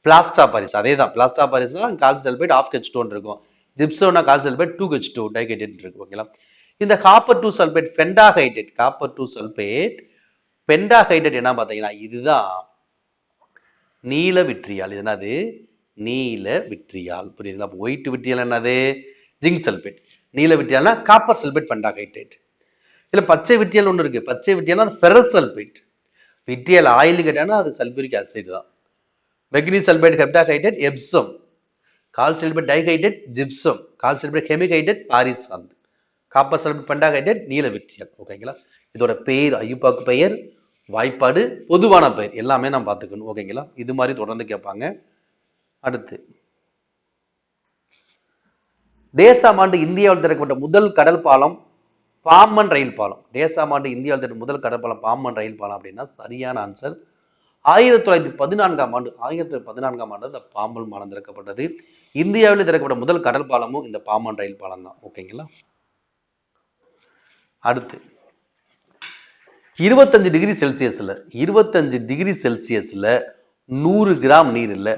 பிளாஸ்டா பாரிஸ். அதே தான் பிளாஸ்டா பாரிஸ்னா கால்சியம் சல்பேட் H2O இருக்கும். ஜிப்சம்னா கால்சியம் சல்பேட் 2H2O டைஹைட்ரேட் இருக்கு. ஓகேங்களா? இந்த காப்பர் 2 சல்பேட் பெண்டாஹைட்ரேட். காப்பர் 2 சல்பேட் பெண்டாஹைட்ரேட் என்ன பார்த்தீங்கன்னா இதுதான் நீல விட்ரியால். இது என்னது? நீல விட்ரியால். புரியுதுங்களா? ஒயிட் விட்ரியால் என்னது? Zinc sulphate. நீல விட்ரியால்னா காப்பர் சல்பேட் பெண்டாஹைட்ரேட். இதுல பச்சை விட்ரியால் ஒன்று இருக்கு. பச்சை விட்ரியால்னா ஃபெரஸ் சல்பேட். விட்ரியால் ஆயில் கேட்டானா அது சல்பூரிக் ஆசிட் தான். Magnesium sulphate heptahydrate Epsom. Calcium sulphate dihydrate gypsum. Calcium sulphate hemihydrate Paris சாந்து. காப்பர் சல்பேட் பெண்டாஹைட்ரேட் நீல விட்ரியால். ஓகேங்களா? இதோட பெயர் ஐயுப்பாக்கு பெயர், வாய்ப்பாடு, பொதுவான பெயர் எல்லாமே நான் பார்த்துக்கணும். ஓகேங்களா? இது மாதிரி தொடர்ந்து கேட்பாங்க. அடுத்து தேசாமாண்டு இந்தியாவில் திறக்கப்பட்ட முதல் கடல் பாலம் பாம்பன் ரயில் பாலம். தேசாமாண்டு இந்தியாவில் திறக்கப்பட்ட முதல் கடல் பாலம் பாம்பன் ரயில் பாலம் அப்படின்னா சரியான ஆன்சர் 1914ஆம் ஆண்டு இந்த பாம்பன் பாலம் திறக்கப்பட்டது. இந்தியாவில் திறக்கப்பட்ட முதல் கடல் பாலமும் இந்த பாம்பன் ரயில் பாலம் தான். ஓகேங்களா. அடுத்து 25°C 100 கிராம் நீரில்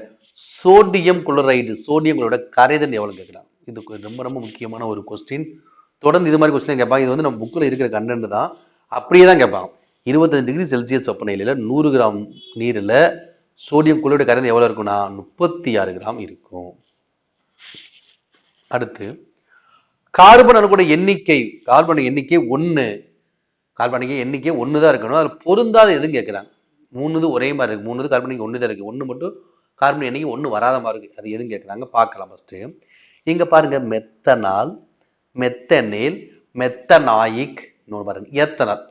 சோடியம் குளோரைடு கரைதல் எவ்வளவு கேட்கிறாங்க. இது ரொம்ப ரொம்ப முக்கியமான ஒரு கொஸ்டின். தொடர்ந்து இது மாதிரி கொஸ்டின் கேட்பாங்க. இது வந்து நம்ம புக்கில் இருக்கிற கண்டென்ட் தான், அப்படியே தான் கேட்பாங்க. 25°C வெப்பநிலையில 100 கிராம் நீரில் சோடியம் குளோரைடு கரைதல் எவ்வளவு இருக்கும்னா 36 கிராம் இருக்கும். அடுத்து கார்பன் அணுக்கூட எண்ணிக்கை 1. கார்பனிக் எண்ணிக்கை 1 தான் இருக்கணும். அதில் பொருந்தாத எதுவும் கேட்குறாங்க. 3 ஒரே மாதிரி இருக்கு. 3 கார்பனிக் 1 தான் இருக்கு. 1 மட்டும் கார்பன் எண்ணிக்கை 1 வராத மாதிரி இருக்கு. அது எதுவும் கேட்குறாங்க பார்க்கலாம். ஃபர்ஸ்ட் இங்க பாருங்க, மெத்தனால், மெத்தனேல், மெத்தனாயிக், இன்னொரு பாருங்க எத்தனால்.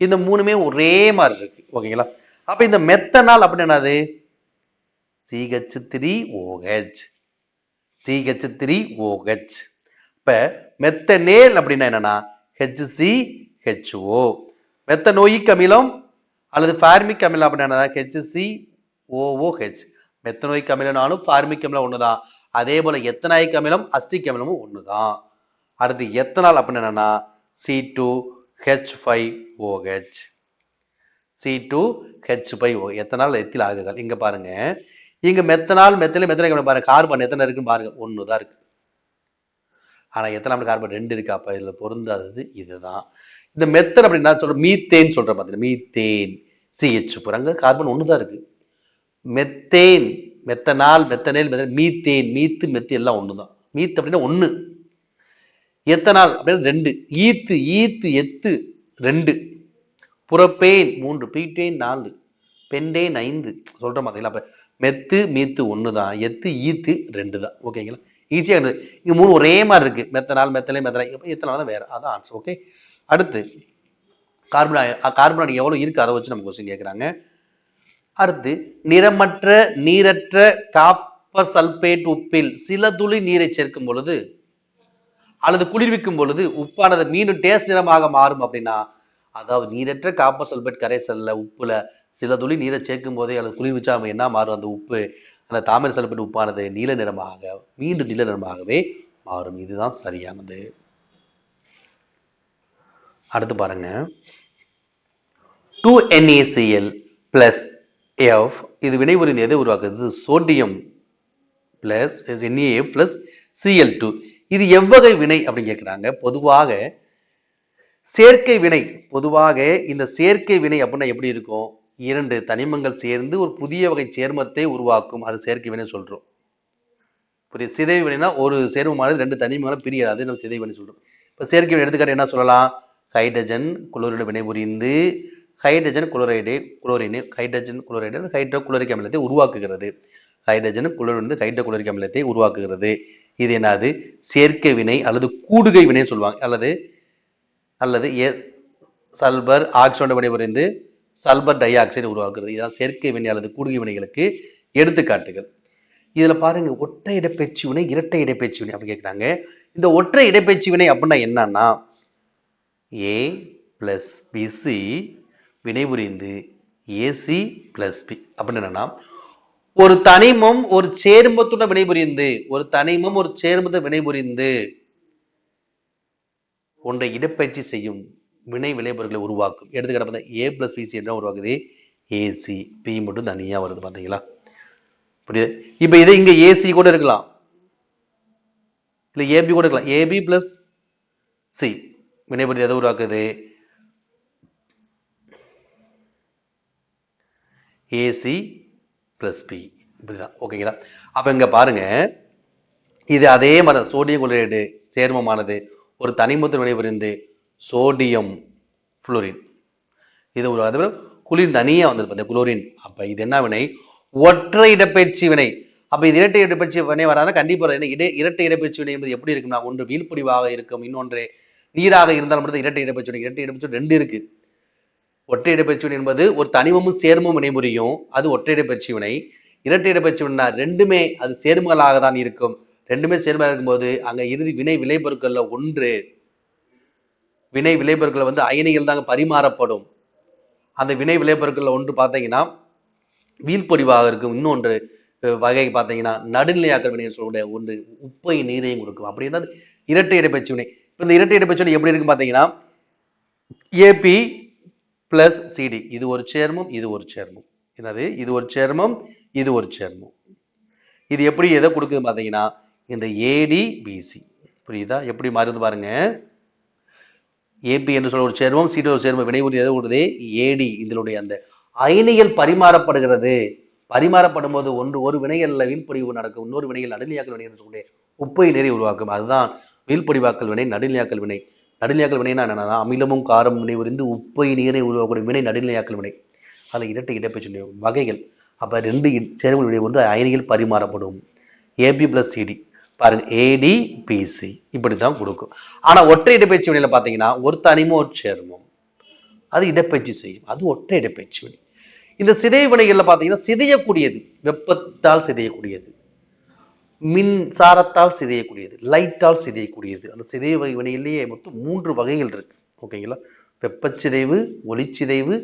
இந்த மூணுமே ஒரே மாதிரி இருக்கு. ஓகேங்களா. அப்ப இந்த மெத்தனால் அப்படின்னு என்னது? CH3OH. CH3OH. இப்ப மெத்தனேல் அப்படின்னா என்னன்னா HCHO. மெத்தனோயிக் அமிலம் அல்லது ஃபார்மிக் அமிலம் அப்படின்னா HCOOH. மெத்தனோயிக் அமிலம்னாலும் ஃபார்மிக் அமிலம் ஒண்ணுதான். அதே போல எத்தனாயிக் அமிலம், அஸ்டிக் அமிலமும் ஒண்ணுதான். அடுத்து எத்தனால் அப்படின்னு என்னன்னா C2H5OH. C2H5OH. எத்தனால் எத்தில் ஆகுகள். இங்க பாருங்க, இங்க மெத்தனால், மெத்தனைல் பாருங்க, கார்பன் எத்தனை இருக்குன்னு பாருங்க, 1 தான் இருக்கு. ஆனா எத்தனால் கார்பன் 2 இருக்கு. அப்ப இதுல பொருந்தாதது இதுதான். இந்த மெத்தன் அப்படின்னா சொல்ற மீத்தேன் சொல்ற பாத்தீங்கன்னா, மீத்தேன் CH அங்க கார்பன் 1 தான் இருக்கு. மெத்தேன், மெத்தனால், மெத்தனேல், மீத்தேன், மீத்து, மெத்து எல்லாம் 1 தான். மீத்து அப்படின்னா 1. எத்தனால் அப்படின்னா 2. ஈத்து, எத்து 2. புறப்பேன் 3, பீட்டேன் 4, பெண்டேன் 5 சொல்ற பாத்தீங்களா. அப்ப மெத்து, மீத்து 1 தான், எத்து, ஈத்து 2 தான். ஓகேங்களா. ஈஸியா இங்க 3 ஒரே மாதிரி இருக்கு. மெத்தனால், மெத்தனை, எத்தனால் தான் வேற. அதான் ஆன்சர். ஓகே. அடுத்து கார்பன் எவ்வளவு இருக்கு அதை வச்சு நம்ம கொஸ்டின் கேட்கிறாங்க. அடுத்து நிறமற்ற நீரற்ற காப்பர் சல்பேட் உப்பில் சில துளி நீரை சேர்க்கும் பொழுது அல்லது குளிர்விக்கும் பொழுது உப்பானது மீண்டும் டேஸ்ட் நிறமாக மாறும் அப்படின்னா, அதாவது நீரற்ற காப்பர் சல்பேட் கரைசல்ல உப்புல சில துளி நீரை சேர்க்கும் போதே அல்லது குளிர்விச்சா என்ன மாறும்? அந்த உப்பு, அந்த தாமிர சல்பேட் உப்பானது நீல நிறமாக மீண்டும் நீல நிறமாகவே மாறும். இதுதான் சரியானது. அடுத்து பாருங்க, 2NaCl plus F இது வினைபுரிந்து எதை உருவாக்குது? Sodium plus NaF plus Cl2. இது எவ்வகை வினை அப்படின்னு கேட்கிறாங்க. பொதுவாக சேர்க்கை வினை. பொதுவாக இந்த சேர்க்கை வினை அப்படின்னா எப்படி இருக்கும்? 2 தனிமங்கள் சேர்ந்து ஒரு புதிய வகை சேர்மத்தை உருவாக்கும். அது சேர்க்கை வினை சொல்றோம். புரியுது. சிதைவு வினைனா ஒரு சேர்மமானது 2 தனிமங்களை பிரியாது. அது நம்ம சிதைவு வினை சொல்றோம். இப்ப சேர்க்கை வினை எடுத்துக்காட்டு என்ன சொல்லலாம்? ஹைட்ரஜன் குளோரைடு வினைபுரிந்து hydrogen chloride hydrogen chloride hydrochloric அமிலத்தை உருவாக்குகிறது. ஹைட்ரஜன் குளோரைடு ஹைட்ரோகுளோரிக் அமிலத்தை உருவாக்குகிறது. இது என்னது? சேர்க்கை வினை அல்லது கூடுகை வினை சொல்லுவாங்க. அல்லது சல்பர் ஆக்சைடு வினைபுரிந்து சல்பர் டை ஆக்சைடு உருவாக்குறது. இதான் சேர்க்கை வினை அல்லது கூடுகை வினைகளுக்கு எடுத்துக்காட்டுகள். இதுல பாருங்க, ஒற்றை இடப்பெயர்ச்சி வினை, இரட்டை இடப்பெயர்ச்சி வினை அப்படி கேட்கிறாங்க. இந்த ஒற்றை இடப்பெயர்ச்சி வினை அப்படின்னா என்னன்னா, A plus BC வினைபுரிந்து AC plus B அப்படின்னு என்னன்னா, ஒரு தனிமம் ஒரு சேர்மத்துடன் வினைபுரிந்து ஒன்றை இடப்பெயர்ச்சி செய்யும் வினை விளைபொருட்களை உருவாக்கும். எடுத்துக்காட்டு பார்த்தா A plus BC என்ன உருவாக்குது? AC. P மட்டும் தனியா வருது. பாத்தீங்களா? புரியுது. இப்ப இதை இங்க AC கூட இருக்கலாம், இல்ல AB கூட இருக்கலாம். AB plus C வினைபுரிந்து எதை உருவாக்குது? AC plus P. இப்படிதான். ஓகேங்களா. அப்ப இங்க பாருங்க, இது அதே மாதிரி சோடியம் குளோரைடு சேர்மமானது ஒரு தனிமத்தில் வினைபுரிந்து சோடியம் புளோரின் இது ஒரு குளிர் தனியா வந்திருப்பது குளோரின். அப்ப இது என்ன வினை? ஒற்றை இடப்பெயர்ச்சி வினை. அப்ப இது இரட்டை இடப்பெயர்ச்சி வினை வராத கண்டிப்பா இரட்டை இடப்பெயர்ச்சி வினை என்பது எப்படி இருக்குன்னா, ஒன்று வீழ்படிவாக இருக்கும், இன்னொன்று நீராக இருந்தால் மட்டும் இரட்டை இடப்பெயர்ச்சி வினை. இரட்டை இடப்பெயர்ச்சி 2 இருக்கு. ஒற்றை இடப்பெயர்ச்சி வினை என்பது ஒரு தனிமமும் சேர்மமும் வினைபுரியும், அது ஒற்றை இடப்பெயர்ச்சி வினை. இரட்டை இடப்பெயர்ச்சி வினை ரெண்டுமே அது சேர்மங்களாக தான் இருக்கும். ரெண்டுமே சேர்மமாக இருக்கும்போது அங்க இறுதி வினை விளைபொருட்கள்ல ஒன்று வினை விளைபொருட்கள் அயனிகள் தாங்க பரிமாறப்படும். அந்த வினை விளைபொருட்கள்ல ஒன்று பார்த்தீங்கன்னா வீழ்படிவாக இருக்கும். இன்னொன்று வகை பார்த்தீங்கன்னா நடுநிலையாக்கல் வினை சொல்லக்கூடிய ஒன்று உப்பை நீரையும் கொடுக்கும். அப்படி இருந்தால் இரட்டை இடப்பெயர்ச்சி வினை. இப்போ இந்த இரட்டை இடப்பெயர்ச்சி வினை எப்படி இருக்கு பார்த்தீங்கன்னா ஏபி பிளஸ் சிடி, இது ஒரு சேர்மம், இது ஒரு சேர்மம். என்னது? இது ஒரு சேர்மம், இது ஒரு சேர்மம். இது எப்படி எதை கொடுக்குது பார்த்தீங்கன்னா இந்த ஏடி பிசி. புரியுதா? எப்படி மாறுது பாருங்க. ஏபி என்று சொல்ல ஒரு சேர்மம், சிடி ஒரு சேர்மம், வினைபுரி எதை கொடுக்குது? ஏடி. இதனுடைய அந்த அயனிகள் பரிமாறப்படுகிறது. பரிமாறப்படும் போது ஒரு வினைகள்ல வீழ்படிவு நடக்கும், இன்னொரு வினைகள் நடுநிலையாக்கல் வினை என்று சொல்லக்கூடிய உப்பை நீரை உருவாக்கும். அதுதான் வீழ்படிவாக்கல் வினை, நடுநிலையாக்கல் வினை. நடுநிலையாக்கல் வினைனா என்னன்னா அமிலமும் காரம் வினைபுரிந்து உப்பை நீரை உருவாக்கக்கூடிய வினை நடுநிலையாக்கல் வினை. அதில் இரட்டை இடப்பெயர்ச்சி வகைகள். அப்ப ரெண்டு சேர்மங்கள் வினை வந்து அயனிகள் பரிமாறப்படும். ஏபி பிளஸ் சிடி பாருங்க, ஏடி பிசி இப்படிதான் கொடுக்கும். ஆனா ஒற்றை இடப்பெயர்ச்சி வினையில பாத்தீங்கன்னா ஒரு தனிமம் ஒரு சேர்மம் அது இடப்பெயர்ச்சி செய்யும், அது ஒற்றை இடப்பெயர்ச்சி வினை. இந்த சிதை வினைகள்ல பாத்தீங்கன்னா சிதையக்கூடியது, வெப்பத்தால் சிதையக்கூடியது, மின்சாரத்தால் சிதையக்கூடியது, லைட்டால் சிதையக்கூடியது. அந்த சிதை வினையிலேயே மொத்தம் 3 வகைகள் இருக்கு. ஓகேங்களா? வெப்பச்சிதைவு, ஒளிச்சிதைவு,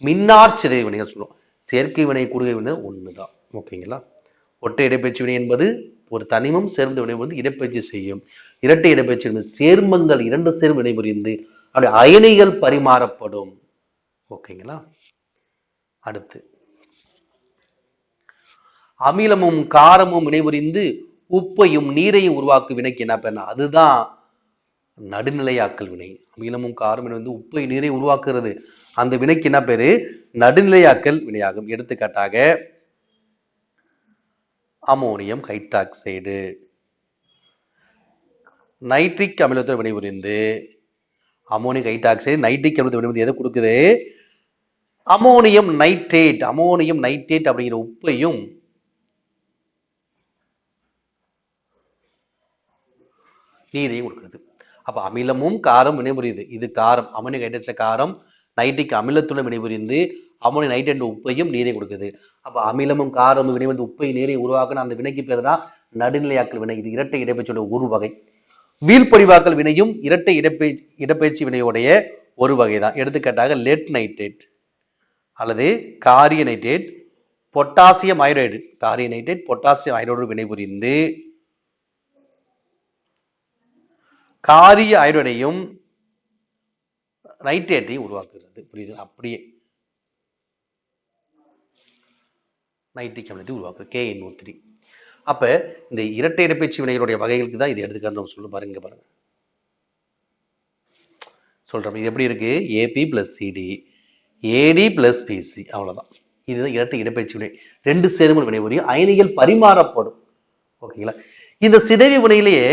மின்னார் சிதை வினைகள் சொல்லுவோம். செயற்கை வினை கூடுகை வினை ஒண்ணுதான். ஓகேங்களா? ஒற்றை இடப்பெயர்ச்சி வினை என்பது ஒரு தனிமம் சேர்ந்த வினை வந்து இடப்பெயர்ச்சி செய்யும். இரட்டை இடப்பெயர்ச்சி என்பது சேர்மங்கள் 2 சேர்மம் வினைபுரிந்து அப்படி அயனிகள் பரிமாறப்படும். ஓகேங்களா? அடுத்து அமிலமும் காரமும் வினைபுரிந்து உப்பையும் நீரையும் உருவாக்கும் வினைக்கு என்ன பேர்? அதுதான் நடுநிலையாக்கல் வினை. அமிலமும் காரம் வந்து உப்பை நீரை உருவாக்குறது, அந்த வினைக்கு என்ன பேரு? நடுநிலையாக்கல் வினையாகும். எடுத்துக்காட்டாக அமோனியம் ஹைட்ராக்சைடு நைட்ரிக் அமிலத்தை வினைபுரிந்து அமோனியம் ஹைட்ராக்சைடு நைட்ரிக் அமிலத்தை வினைபுரிந்து எதை கொடுக்குது? Ammonium nitrate. அமோனியம் நைட்ரேட் அப்படிங்கிற உப்பையும் நீரையும் கொடுக்குறது. அப்ப அமிலமும் காரம் வினைபுரியுது. இது காரம், அமோனியம் ஹைட்ரேட்ல காரம், நைட்ரிக் அமிலத்துடன் வினைபுரிந்து அமோனியம் நைட்ரேட் உப்பையும் நீரையும் கொடுக்குது. அப்ப அமிலமும் காரமும் வினைபுரிந்து உப்பை நீரையும் உருவாக்குன அந்த வினைக்கு பேர் தான் நடுநிலையாக்கல் வினை. இது இரட்டை இடப்பெயர்ச்சியோட ஒரு வகை. வீழ்படிவாக்கல் வினையும் இரட்டை இடப்பெயர்ச்சி வினையுடைய ஒரு வகை தான். எடுத்துக்காட்டாக லெட் நைட்ரேட் அல்லது காரிய நைட்ரேட் பொட்டாசியம் ஐரைடு, காரிய நைட்ரேட் பொட்டாசியம் ஐரைடு வினைபுரிந்து காரிய ஐரைடையும் நைட்ரேட்டையும் உருவாக்குகிறது. புரியுது? அப்படியே நைட்ரிக் அமிலத்தை உருவாக்குது, KNO3. அப்ப இந்த இரட்டை இடப்பெயர்ச்சி வினைகளுடைய வகைகளுக்கு தான் இது எடுத்துக்காட்டு நம்ம சொல்ல பாருங்க. பாருங்க சொல்றோம். இது எப்படி இருக்கு? ஏபி பிளஸ் சிடி, ஏடி பிளஸ் பிசி, அவ்வளவுதான். இதுதான் இரட்டை இடப்பெயர்ச்சி வினை. 2 சேர்மங்கள் வினைபுரியும் அயனிகள் பரிமாறப்படும். ஓகேங்களா? இந்த சிதைவு வினையிலேயே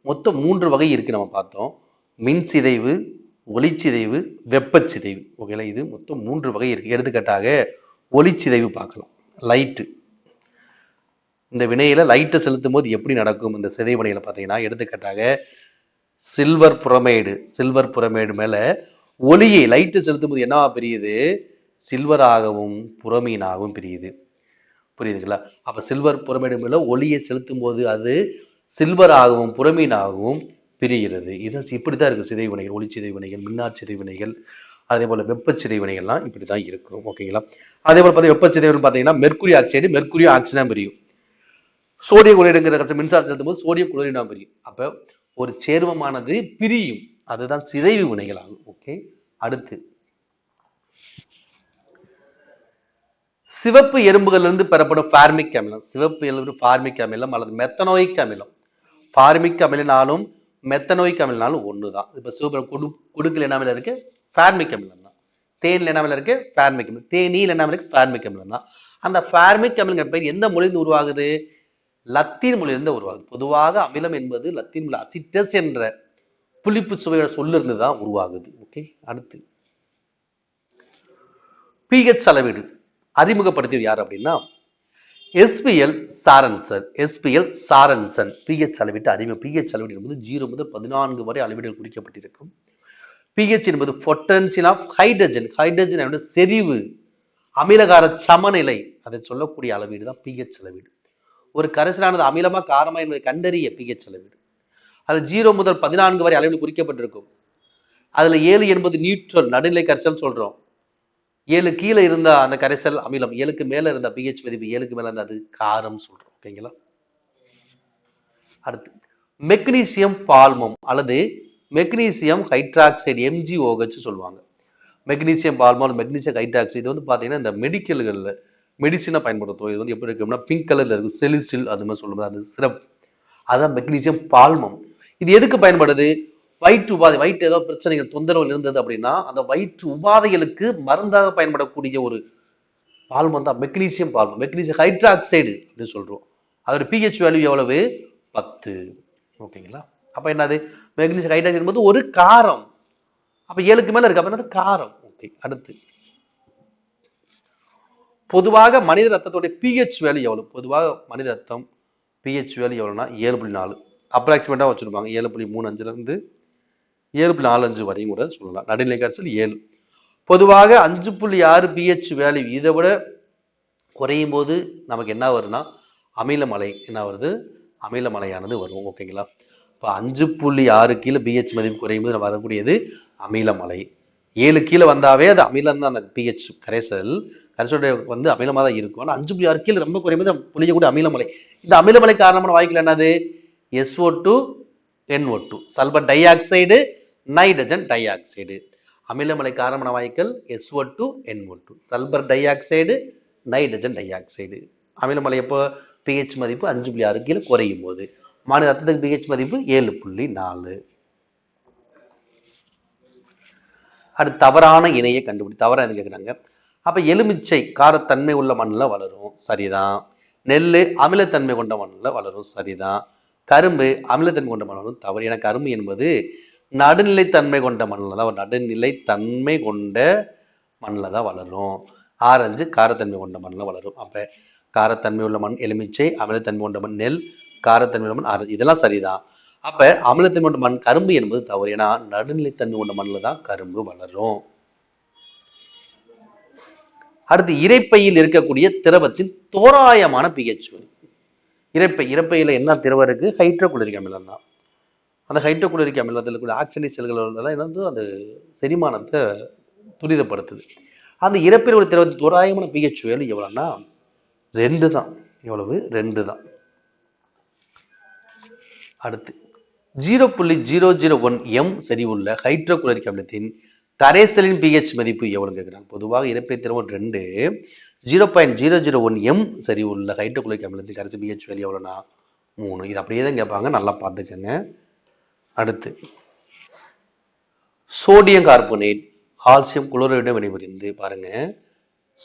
மொத்தம் 3 வகை இருக்கு. நம்ம பார்த்தோம். மின் சிதைவு, ஒளிச்சிதைவு, வெப்பச்சிதைவு. ஓகேங்களா? இது மொத்தம் 3 வகை இருக்கு. எடுத்துக்காட்டாக ஒளிச்சிதைவு பார்க்கலாம். லைட்டு, இந்த வினையில லைட்டை செலுத்தும் போது எப்படி நடக்கும் இந்த சிதை வினையில பார்த்தீங்கன்னா, எடுத்துக்காட்டாக சில்வர் புரோமைடு மேல ஒளியை லைட்டு செலுத்தும் போது என்னவா பிரியுது? சில்வராகவும் புரோமீனாகவும் பிரியுது. புரியுதுங்களா? அப்ப சில்வர் புரோமைடு மேல ஒளியை செலுத்தும் போது அது சில்வராகவும் புரோமீனாகவும் பிரிகிறது. இது இப்படித்தான் இருக்கு சிதை வினைகள், ஒளிச்சிதை வினைகள், மின்னார் சிதை வினைகள், அதே போல வெப்பச்சிதை வினைகள்லாம் இப்படிதான் இருக்கும். ஓகேங்களா? அதே போல பார்த்தீங்கன்னா வெப்பச்சிதைவுன்னு பார்த்தீங்கன்னா மெர்க்குரி ஆக்சைடு மெர்க்குரியும் ஆக்சிஜனா பிரியும். சோடியம் குளோரைடுங்கிற மின்சாரம் செலுத்தும் போது சோடியம் குளோரைடா பிரியும். அப்ப ஒரு சேர்மமானது பிரியும், அதுதான் சிதைவு வினைகள் ஆகும். ஓகே. அடுத்து சிவப்பு எறும்புகளிலிருந்து பெறப்படும் பார்மிக் அமிலம். சிவப்பு எறும்பு பார்மிக் அமிலம் அல்லது மெத்தனோயிக் அமிலம். பார்மிக் அமிலினாலும் மெத்தனோயிக் அமிலினாலும் ஒண்ணுதான். இப்ப சிவப்பு குடுக்கல் என்ன அமிலம் இருக்கு? பார்மிக் அமிலம் தான். தேனில் என்ன அமிலம் இருக்கு? பார்மிக் அமிலம். தேனீல் என்ன இருக்கு? பார்மிக் அமிலம் தான். அந்த பார்மிக் அமிலங்கிற பெயர் எந்த மொழியிலிருந்து உருவாகுது? லத்தீன் மொழியிலிருந்து உருவாகுது. பொதுவாக அமிலம் என்பது லத்தீன் மொழி அசிட்டஸ் என்ற புளிப்பு சுவையோட சொல்லிருந்து தான் உருவாகுது. ஓகே. அடுத்து பிஹெச் அளவீடு அறிமுகப்படுத்தியது யார் அப்படின்னா எஸ்பிஎல் சாரன்சன். பிஹெச் அளவீட்டு பிஹெச் அளவீடு என்பது 0 முதல் 14 வரை அளவீடுகள் குறிக்கப்பட்டிருக்கும். பிஹெச் என்பது பொட்டன்சியல் ஆஃப் ஹைட்ரஜன், ஹைட்ரஜன் என்பது செறிவு, அமிலகார சமநிலை, அதை சொல்லக்கூடிய அளவீடு தான் பிஹெச் அளவீடு. ஒரு கரைசலானது அமிலமா காரமா என்பதை கண்டறிய பிஹெச் அளவீடு. அது 0 முதல் 14 வரை அளவீடு குறிக்கப்பட்டிருக்கும். அதுல 7 என்பது நியூட்ரல், நடுநிலை கரைசல் சொல்றோம். 7 கீழே இருந்த அந்த கரைசல் அமிலம், 7க்கு மேல இருந்த pH மதிப்பு 7க்கு மேல இருந்தா அது காரம் சொல்றோம். ஓகேங்களா? அடுத்து மெக்னீசியம் பால்மம் அல்லது மெக்னீசியம் ஹைட்ராக்சைடு MgOH சொல்லுவாங்க. மெக்னீசியம் பால்மம், மெக்னீசியம் ஹைட்ராக்சைடு இது வந்து பார்த்தீங்கன்னா இந்த மெடிக்கல்களில் மெடிசினை பயன்படுத்தும். இது வந்து எப்படி இருக்கும்னா பிங்க் கலர்ல இருக்கும், செலிசில் அது மாதிரி சொல்லும்போது அது சிரப், அதான் மெக்னீசியம் பால்மம். இது எதுக்கு பயன்படுது? வயிற்று உபாதை, வயிற்று ஏதோ பிரச்சனைகள் தொந்தரவு இருந்தது அப்படின்னா அந்த வயிற்று உபாதைகளுக்கு மருந்தாக பயன்படக்கூடிய ஒரு பால்மம் தான் மெக்னீசியம் பால்மம். மெக்னீசியம் ஹைட்ராக்சைடு அப்படின்னு சொல்றோம். அதோட pH வேல்யூ எவ்வளவு? 10. ஓகேங்களா? அப்ப என்னது? மெக்னீசியம் ஹைட்ராக்சைடு என்பது ஒரு காரம். அப்ப 7க்கு மேல இருக்கு, அப்ப என்னது? காரம். ஓகே. அடுத்து பொதுவாக மனித ரத்தத்தோட pH வேல்யூ எவ்வளவு? பொதுவாக மனித ரத்தம் pH வேல்யூ எவ்வளவுனா 7.4. அப்ராக்சிமேட்டா வச்சிருப்பாங்க. 7.35ல இருந்து 7.45 வரையும் கூட சொல்லலாம். நடுநிலை காய்ச்சல் 7. பொதுவாக 5.6 pH வேல்யூ இதை விட குறையும் போது நமக்கு என்ன வரும்னா அமிலமலை என்ன வருது? அமிலமலையானது வரும். ஓகேங்களா? இப்போ 5.6 கீழே pH மதிப்பு குறையும் போது வரக்கூடியது அமிலமலை. 7 கீழே வந்தாவே அது அமிலம் தான். அந்த pH கரைசல் வந்து அமிலமாக தான் இருக்கும். ஆனால் 5.6 கீழே ரொம்ப குறையும் போது புளியக்கூடிய அமிலமலை. இந்த அமிலமலை காரணமான வாயுக்கள் என்னது? SO2 NO2, sulphur dioxide, nitrogen dioxide. அமிலமலை காரணமான வாயுக்கள் SO2 NO2, sulphur dioxide, nitrogen dioxide. அமிலமலை எப்போ? pH மதிப்பு 5.6 கீழே குறையும் போது. மனித ரத்தத்துக்கு pH மதிப்பு 7.4. அடுத்து தவறான இணையை கண்டுபிடி. தவறா எது கேட்குறாங்க? அப்ப எலுமிச்சை காரத்தன்மை உள்ள மண்ணில் வளரும், சரிதான். நெல் அமிலத்தன்மை கொண்ட மண்ணில் வளரும், சரிதான். கரும்பு அமிலத்தன்மை கொண்ட மண் தவறு. ஏன்னா கரும்பு என்பது நடுநிலைத்தன்மை கொண்ட மண்ணில் தான், நடுநிலைத்தன்மை கொண்ட மண்ணில் தான் வளரும். ஆரஞ்சு காரத்தன்மை கொண்ட மண்ணில் வளரும். அப்ப காரத்தன்மை உள்ள மண் எலுமிச்சை, அமிலத்தன்மை கொண்ட மண் நெல், காரத்தன்மை உள்ள மண் ஆரஞ்சு, இதெல்லாம் சரிதான். அப்ப அமிலத்தன்மை கொண்ட மண் கரும்பு என்பது தவறு. ஏன்னா நடுநிலைத்தன்மை கொண்ட மண்ணில் தான் கரும்பு வளரும். அடுத்து இரைப்பையில் இருக்கக்கூடிய திரவத்தின் தோராயமான pH. இரைப்பையில என்ன திரவம் இருக்கு? ஹைட்ரோகுளோரிக் அமிலம் தான். அந்த ஹைட்ரோகுளோரிக் அமிலத்தில் இருக்கக்கூடிய ஆக்சிஜன் செல்கள் தான் என்னது? அது செரிமானத்தை துரிதப்படுத்துது. அந்த இரைப்பையில் உள்ள திரவத்தின் தோராயமான pH வேல்யூ எவ்வளவுன்னா 2 தான். எவ்வளவு? 2 தான். அடுத்து 0.001 m செறிவுள்ள ஹைட்ரோகுளோரிக் அமிலத்தின் கரைசலின் pH மதிப்பு எவ்வளவு கேட்குறாங்க. பொதுவாக இரைப்பை திரவம் 2, 0.001 m செறிவுள்ள ஹைட்ரோகுளோரிக் அமிலத்தின் கரைசல் pH வேல்யூ எவ்வளோனா 3. இது அப்படியே தான் கேட்பாங்க, நல்லா பார்த்துக்கோங்க. அடுத்து சோடியம் கார்பனேட் கால்சியம் குளோரைடு வினைபுரிந்து பாருங்க.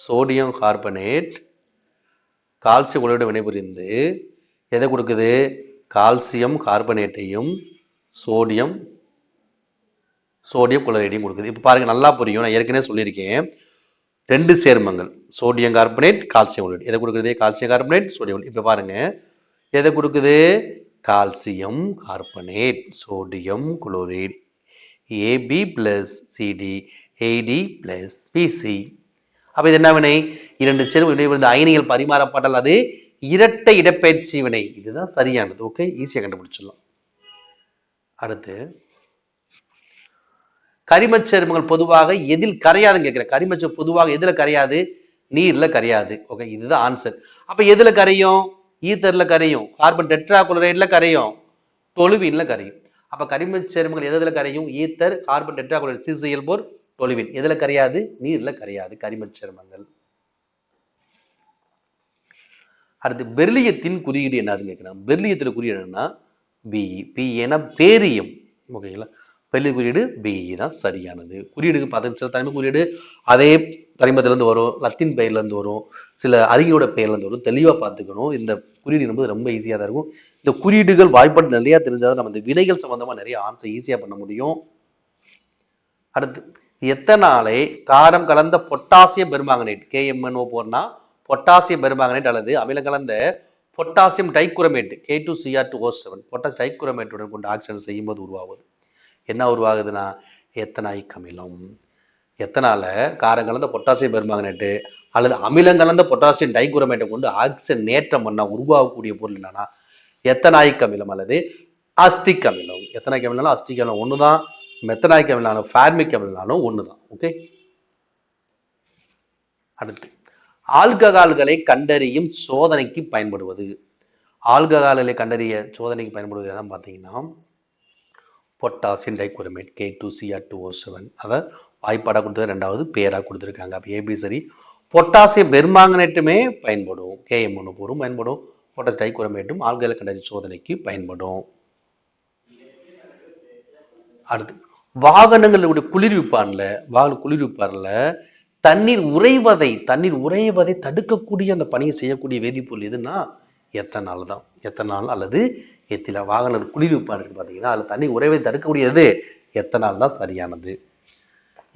சோடியம் கார்பனேட் கால்சியம் குளோரைடு வினைபுரிந்து எதை கொடுக்குது? கால்சியம் கார்பனேட்டையும் சோடியம் குளோரைடையும் கொடுக்குது. இப்போ பாருங்க, நல்லா புரியும். நான் ஏற்கனவே சொல்லியிருக்கேன், 2 சேர்மங்கள் சோடியம் கார்பனேட் கால்சியம் குளோரைடு எதை கொடுக்குது? Calcium carbonate sodium. இப்போ பாருங்க எதை கொடுக்குது? Calcium carbonate sodium chloride AB + CD AD + BC. அப்ப இது என்ன வினை? 2 சேர்மம் வினைபுரிந்த அயனிகள் பரிமாறப்பட்டால் அது இரட்டை இடப்பெயர்ச்சி வினை. இதுதான் சரியானது. ஓகே, ஈஸியா கண்டுபிடிச்சிடலாம். அடுத்து கரிமச் சேர்மங்கள் பொதுவாக எதில் கரையாதுன்னு கேட்கிறேன். கரிமச்சம் பொதுவாக எதுல கரையாது? நீர்ல கரையாது. ஓகே, இதுதான் ஆன்சர். அப்ப எதுல கரையும்? ஈத்தர்ல கரையும், கார்பன் டெட்ராகுளோரைட்ல கரையும், டொலுவின்ல கரையும். அப்ப கரிமச் சேர்மங்கள் எதுல கரையும்? Ether, carbon tetrachloride CCl4, toluene. எதுல கரையாது? நீர்ல கரையாது கரிமச் சேர்மங்கள். அடுத்து பெர்லியத்தின் குறியீடு என்னதுன்னு கேட்கிறேன். பெர்லியத்துல குறியீடு என்னன்னா Be. Be barium. ஓகேங்களா? பெர்லிய குறியீடு Be தான் சரியானது. குறியீடுக்கு பார்த்து சில தனிம குறியீடு அதே தனிமத்திலிருந்து வரும், லத்தீன் பெயர்லேருந்து வரும், சில அறிஞரோட பெயர்லேருந்து வரும். தெளிவாக பார்த்துக்கணும். இந்த குறியீடு என்பது ரொம்ப ஈஸியாக தான் இருக்கும். இந்த குறியீடுகள் வாய்ப்பாடு நிறையா தெரிஞ்சாதான் நம்ம இந்த வினைகள் சம்பந்தமா நிறைய ஆன்சர் ஈஸியாக பண்ண முடியும். அடுத்து எத்தனாலை காரம் கலந்த potassium permanganate KMnO4 potassium permanganate அல்லது அமிலம் கலந்த பொட்டாசியம் டைகுரோமேட் K2Cr2O7 பொட்டாசியம் டைகுரோமேட்டுடன் கொண்ட ஆக்சிஜன் செய்யும்போது உருவாகுது. என்ன உருவாகுதுன்னா எத்தனாயிக் அமிலம். எத்தனால காரம் கலந்த பொட்டாசியம் பெர்மாங்கனேட்டு அல்லது அமிலம் கலந்த பொட்டாசியம் டைகுரோமேட்டை கொண்டு ஆக்சிஜன் நேற்றம் பண்ணா உருவாகக்கூடிய பொருள் என்னன்னா எத்தனாயிக் அமிலம் அல்லது அஸ்டிக் அமிலம். எத்தனாயிக் அமிலம் அஸ்டிக் அமிலம் ஒண்ணுதான். மெத்தனாயிக் அமிலம் ஃபார்மிக் அமிலம் ஒண்ணுதான். ஓகே, அடுத்து ஆல்கஹால்களை கண்டறியும் சோதனைக்கு பயன்படுவது. ஆல்கஹால்களை கண்டறிய சோதனைக்கு பயன்படுவது எதான் பார்த்தீங்கன்னா பொட்டாசியம் டைகுரோமேட் K2Cr2O7. அதை வாய்ப்பாடாக கொடுத்தது, ரெண்டாவது பேராக கொடுத்துருக்காங்க. அப்போ ஏபி சரி. பொட்டாசியம் பெர்மாங்கனேட்டுமே பயன்படும், KM1 பயன்படும், பொட்டாசியம் டைகுரோமேட்டும் ஆல்கஹாலை கண்டறியும் சோதனைக்கு பயன்படும். அடுத்து வாகனங்களுடைய குளிர்விப்பான்ல தண்ணீர் உறைவதை தடுக்கக்கூடிய அந்த பணியை செய்யக்கூடிய வேதிப்பொருள் எதுன்னா எத்தனால் தான். எத்தனால் அல்லது எத்திலா. வாகன குளிர்விப்பான் இருக்கு பார்த்தீங்கன்னா, அதில் தண்ணீர் உறைவதை தடுக்கக்கூடியது எத்தனால் தான் சரியானது.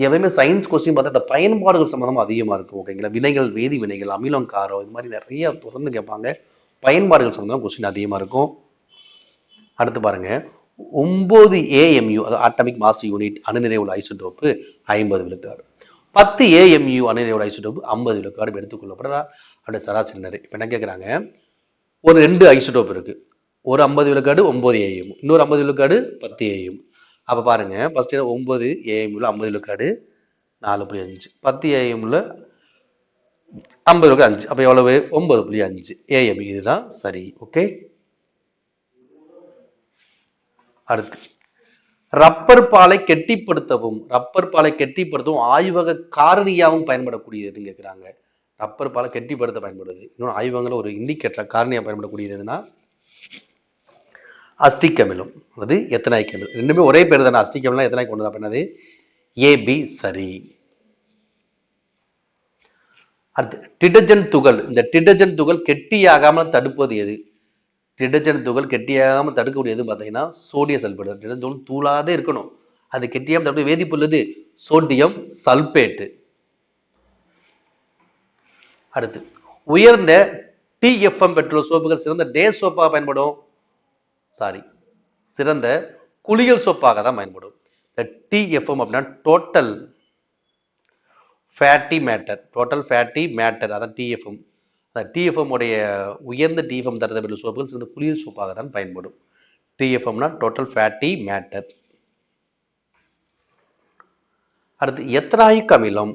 எப்பவுமே சயின்ஸ் கொஸ்டின் பார்த்தா இந்த பயன்பாடுகள் சம்மந்தமாக அதிகமாக இருக்கும். ஓகேங்களா, வினைகள், வேதி வினைகள், அமிலம், காரம், இது மாதிரி நிறைய தொடர்ந்து கேட்பாங்க. பயன்பாடுகள் சம்மந்தமாக கொஸ்டின் அதிகமாக இருக்கும். அடுத்து பாருங்க, 9 AMU ஆட்டமிக் மாஸ் யூனிட் அணுநிறைவுள்ள ஐசோடோப்பு 50 விழுக்காடு. 10 AMU அணுநிறைவுள்ள ஐசோடோப்பு 50 விழுக்காடு எடுத்துக்கொள்ளப்படுறா. அப்படியே சராசரி நிறை. இப்போ என்ன கேட்குறாங்க, ஒரு 2 ஐசோடோப் இருக்கு. ஒரு 50 விழுக்காடு 9 AMU, இன்னொரு 50 விழுக்காடு 10 AMU. அப்போ பாருங்க, ஃபர்ஸ்ட் 9 AMUல 50 விழுக்காடு 4.5, 10 AMUல 50 விழுக்காடு 5. அப்போ எவ்வளவு? 9.5 AMU. இதுதான் சரி. ஓகே. அடுத்து ரப்பர் பாலை கெட்டிப்படுத்தவும் ஆய்வக காரணியாகவும் பயன்படக்கூடியதுன்னு கேட்குறாங்க. ரப்பர் பாலை கெட்டிப்படுத்த பயன்படுது. இன்னொன்று ஆய்வகங்கள் ஒரு இண்டிகேட்டர் காரணியாக பயன்படக்கூடியதுன்னா அஸ்டிக் அமிலம், அது எத்தனாயிக் அமிலம். ரெண்டுமே ஒரே பேர் தானே. அஸ்டிக் அமிலம் எத்தனாயிக் கொண்டது அப்படின்னது ஏபி சரி. அடுத்து டிடர்ஜென்ட் துகள். இந்த டிடர்ஜென்ட் துகள் கெட்டியாகாமல் தடுப்பது எது? டிடர்ஜென்ட் துகள் கெட்டியாகாமல் தடுக்கக்கூடியது பார்த்தீங்கன்னா சோடியம் சல்பேட். டிடர்ஜென்ட் தூளாதே இருக்கணும், அது கெட்டியாமல் தடுக்க வேதிப்பொருள் எது? Sodium sulphate. அடுத்து உயர்ந்த TFM பெற்றுள்ள சோப்புகள் சிறந்த டே சோப்பாக பயன்படும். சிறந்த குளியல் சோப்பாக தான் பயன்படும். TFM அப்படின்னா டோட்டல் ஃபேட்டி மேட்டர், அதான் TFM. TFM உடைய உயர்ந்த TFM தரத்தை பெற்ற சோப்புகள் சிறந்த குளியல் சோப்பாக தான் பயன்படும். TFMனா டோட்டல் ஃபேட்டி மேட்டர். அடுத்து எத்தனாயிக் அமிலம்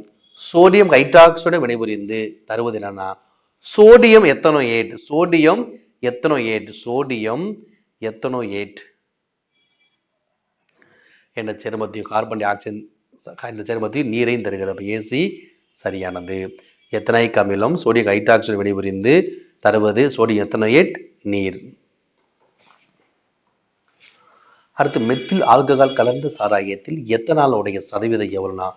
சோடியம் ஹைட்ராக்சைடு வினைபுரிந்து தருவது என்னன்னா சோடியம் எத்தனோயேட் என்ற சேர்மத்தையும் கார்பன் டை ஆக்சைடு என்ற சேர்மத்தையும் நீரையும் தருகிறது. ஏசி சரியானது. எத்தனாயிக் அமிலம் சோடியம் ஹைட்ராக்சைடு வினைபுரிந்து தருவது சோடியம் எத்தனோயேட், நீர். அடுத்து மெத்தில் ஆல்கஹால் கலந்த சாராயத்தில் எத்தனாலுடைய சதவீதம் எவ்வளோனா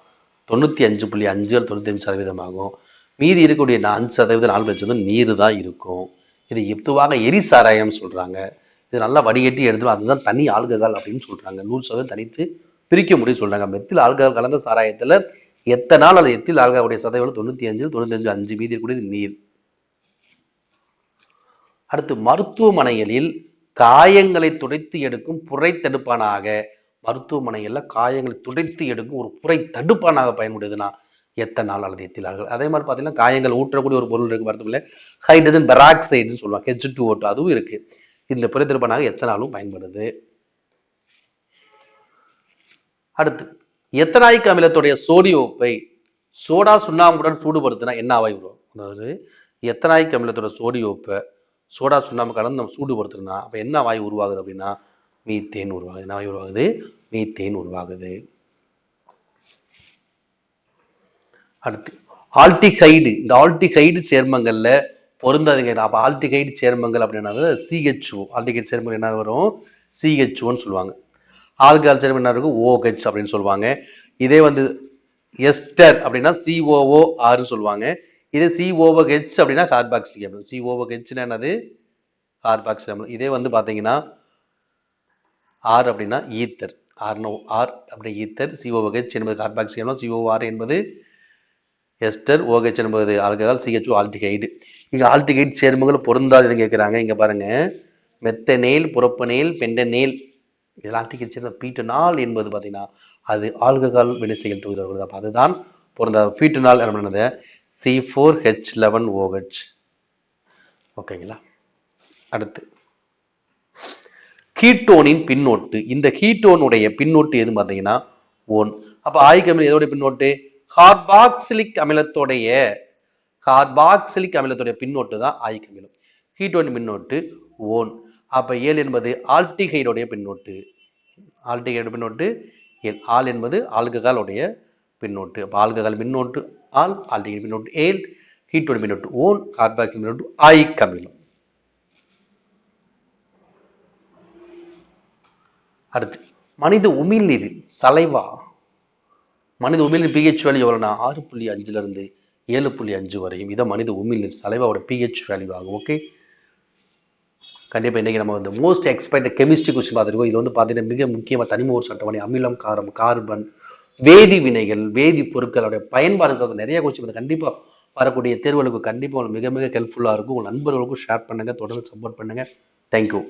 95.5 95% ஆகும். மீதி இருக்கக்கூடிய 5% 4% நீர் தான் இருக்கும். இது எதுவாக எரி சாராயம் சொல்றாங்க. இது நல்லா வடிகட்டி எடுத்துடும், அதுதான் தனி ஆல்கஹால் அப்படின்னு சொல்றாங்க. 100% தனித்து பிரிக்க முடியும் சொல்றாங்க. மெத்தில் ஆல்கஹால் கலந்த சாராயத்துல எத்தனால் அல்லது எத்தில் ஆல்கஹாலுடைய சதவீதம் 95.5, மீதி இருக்கக்கூடியது நீர். அடுத்து மருத்துவமனைகளில் காயங்களை துடைத்து எடுக்கும் புரை தடுப்பானாக, மருத்துவமனைகளில் காயங்களை துடைத்து எடுக்கும் ஒரு புரை தடுப்பானாக பயன்படுதுன்னா எத்தனால் அல்லது எத்தில் ஆல்கஹால். அதே மாதிரி பார்த்தீங்கன்னா காயங்கள் ஊற்றக்கூடிய ஒரு பொருள் இருக்கு மருத்துவமனையில், ஹைட்ரஜன் பெராக்சைடுன்னு சொல்லுவாங்க, H2O2, அதுவும் இருக்கு. இந்த புரை தடுப்பானாக எத்தனாலும் பயன்படுது. அடுத்து எத்தனாயிக் அமிலத்துடைய சோடிய உப்பை சோடா சுண்ணாம்புடன் சூடுபடுத்தினா என்ன ஆவாய் வரும்? அதாவது எத்தனாயிக் அமிலத்தோட சோடிய உப்பை சோடா சுண்ணாம்பு கலந்து நம்ம சூடுபடுத்துறோம்னா அப்போ என்ன வாயு உருவாகுது அப்படின்னா மீத்தேன் உருவாகுது. என்ன வாயு உருவாகுது? மீத்தேன் உருவாகுது. அடுத்து ஆல்டிகைடு. இந்த ஆல்டிகைடு சேர்மங்கள்ல பொருந்தாதுங்க. அப்போ ஆல்டிகைடு சேர்மங்கள் அப்படின்னா CHO. ஆல்டிகைடு சேர்மங்கள் என்ன வரும்? CHOன்னு சொல்லுவாங்க. ஆல்கஹால் சேர்மம் என்ன இருக்கும்? OH அப்படின்னு சொல்லுவாங்க. இதே வந்து எஸ்டர் அப்படின்னா COORன்னு சொல்லுவாங்க. இதே COOH அப்படின்னா கார்பாக்சிலிக் அமிலம். COOHன்னா என்னது? கார்பாக்சிலிக் அமிலம். இதே வந்து பார்த்தீங்கன்னா R அப்படின்னா ஈத்தர். ஆர் அப்படி ஈத்தர். COOH என்பது கார்பாக்சிலிக் அமிலம், COR என்பது எஸ்டர், OH என்பது ஆல்கஹால், CHO ஆல்டிகைடு. இங்க ஆல்டிகைடு சேர்மங்கள் பொருந்தாதுன்னு கேட்குறாங்க. இங்க பாருங்க, மெத்தனேல், புரோப்பனேல், பெண்டனேல் இதெல்லாம் ஆல்டிகைடு சேர்ந்த பீட்டனால் என்பது பார்த்தீங்கன்னா அது ஆல்கஹால் வினைசெயல் தொகுதியில் வருது. அப்போ அதுதான் பொருந்தாது. பீட்டனால் என்னது? C4H11OH. ஓகேங்களா. அடுத்து கீட்டோனின் பின்னோட்டு. இந்த கீட்டோனுடைய பின்னோட்டு எது பார்த்தீங்கன்னா 1. அப்போ ஆயிக் அமிலம் எதோடைய பின்னோட்டு? கார்பாக்சிலிக் அமிலத்தோடைய கார்பாக்சிலிக் அமிலத்துடைய பின்னோட்டு தான் ஆயிக் அமிலம். கீட்டோனின் பின்னோட்டு ஓன். அப்ப ஏல் என்பது ஆல்டிகைடுடைய பின்னோட்டு. ஆல்டிகைடு பின்னோட்டு ஏல். ஆல் என்பது ஆல்கஹாலுடைய பின்னோட்டு. அப்ப ஆல்கஹால் பின்னோட்டு ஆல், ஆல்டிகைடு பின்னோட்டு ஏல், கீட்டோனின் பின்னோட்டு ஓன், கார்பாக்சிலிக் பின்னோட்டு ஆயிக் அமிலம். அடுத்து மனித உமிழ்நீர் சலைவா. மனித உமிழ்நீர் பிஹெச் வேல்யூ எவ்வளோனா 6.5 இருந்து 7.5 வரையும். இதான் மனித உமிழ்நீர் சலைவாவோட பிஹெச் வேல்யூ ஆகும். ஓகே, கண்டிப்பாக இன்றைக்கி நம்ம வந்து மோஸ்ட் எக்ஸ்பெக்டட் கெமிஸ்ட்ரி கொஸ்டின் பார்த்துருக்கோம். இது வந்து பார்த்தீங்கன்னா மிக முக்கியமாக தனிம ஒரு அட்டவணை, அமிலம், காரம், கார்பன், வேதி வினைகள், வேதி பொருட்களுடைய பயன்பாடுகள் நிறைய கொஸ்டின் கண்டிப்பாக வரக்கூடிய தேர்வுகளுக்கு கண்டிப்பாக மிக மிக ஹெல்ப்ஃபுல்லாக இருக்கும். உங்கள் நண்பர்களுக்கும் ஷேர் பண்ணுங்கள், தொடர்ந்து சப்போர்ட் பண்ணுங்கள். தேங்க்யூ.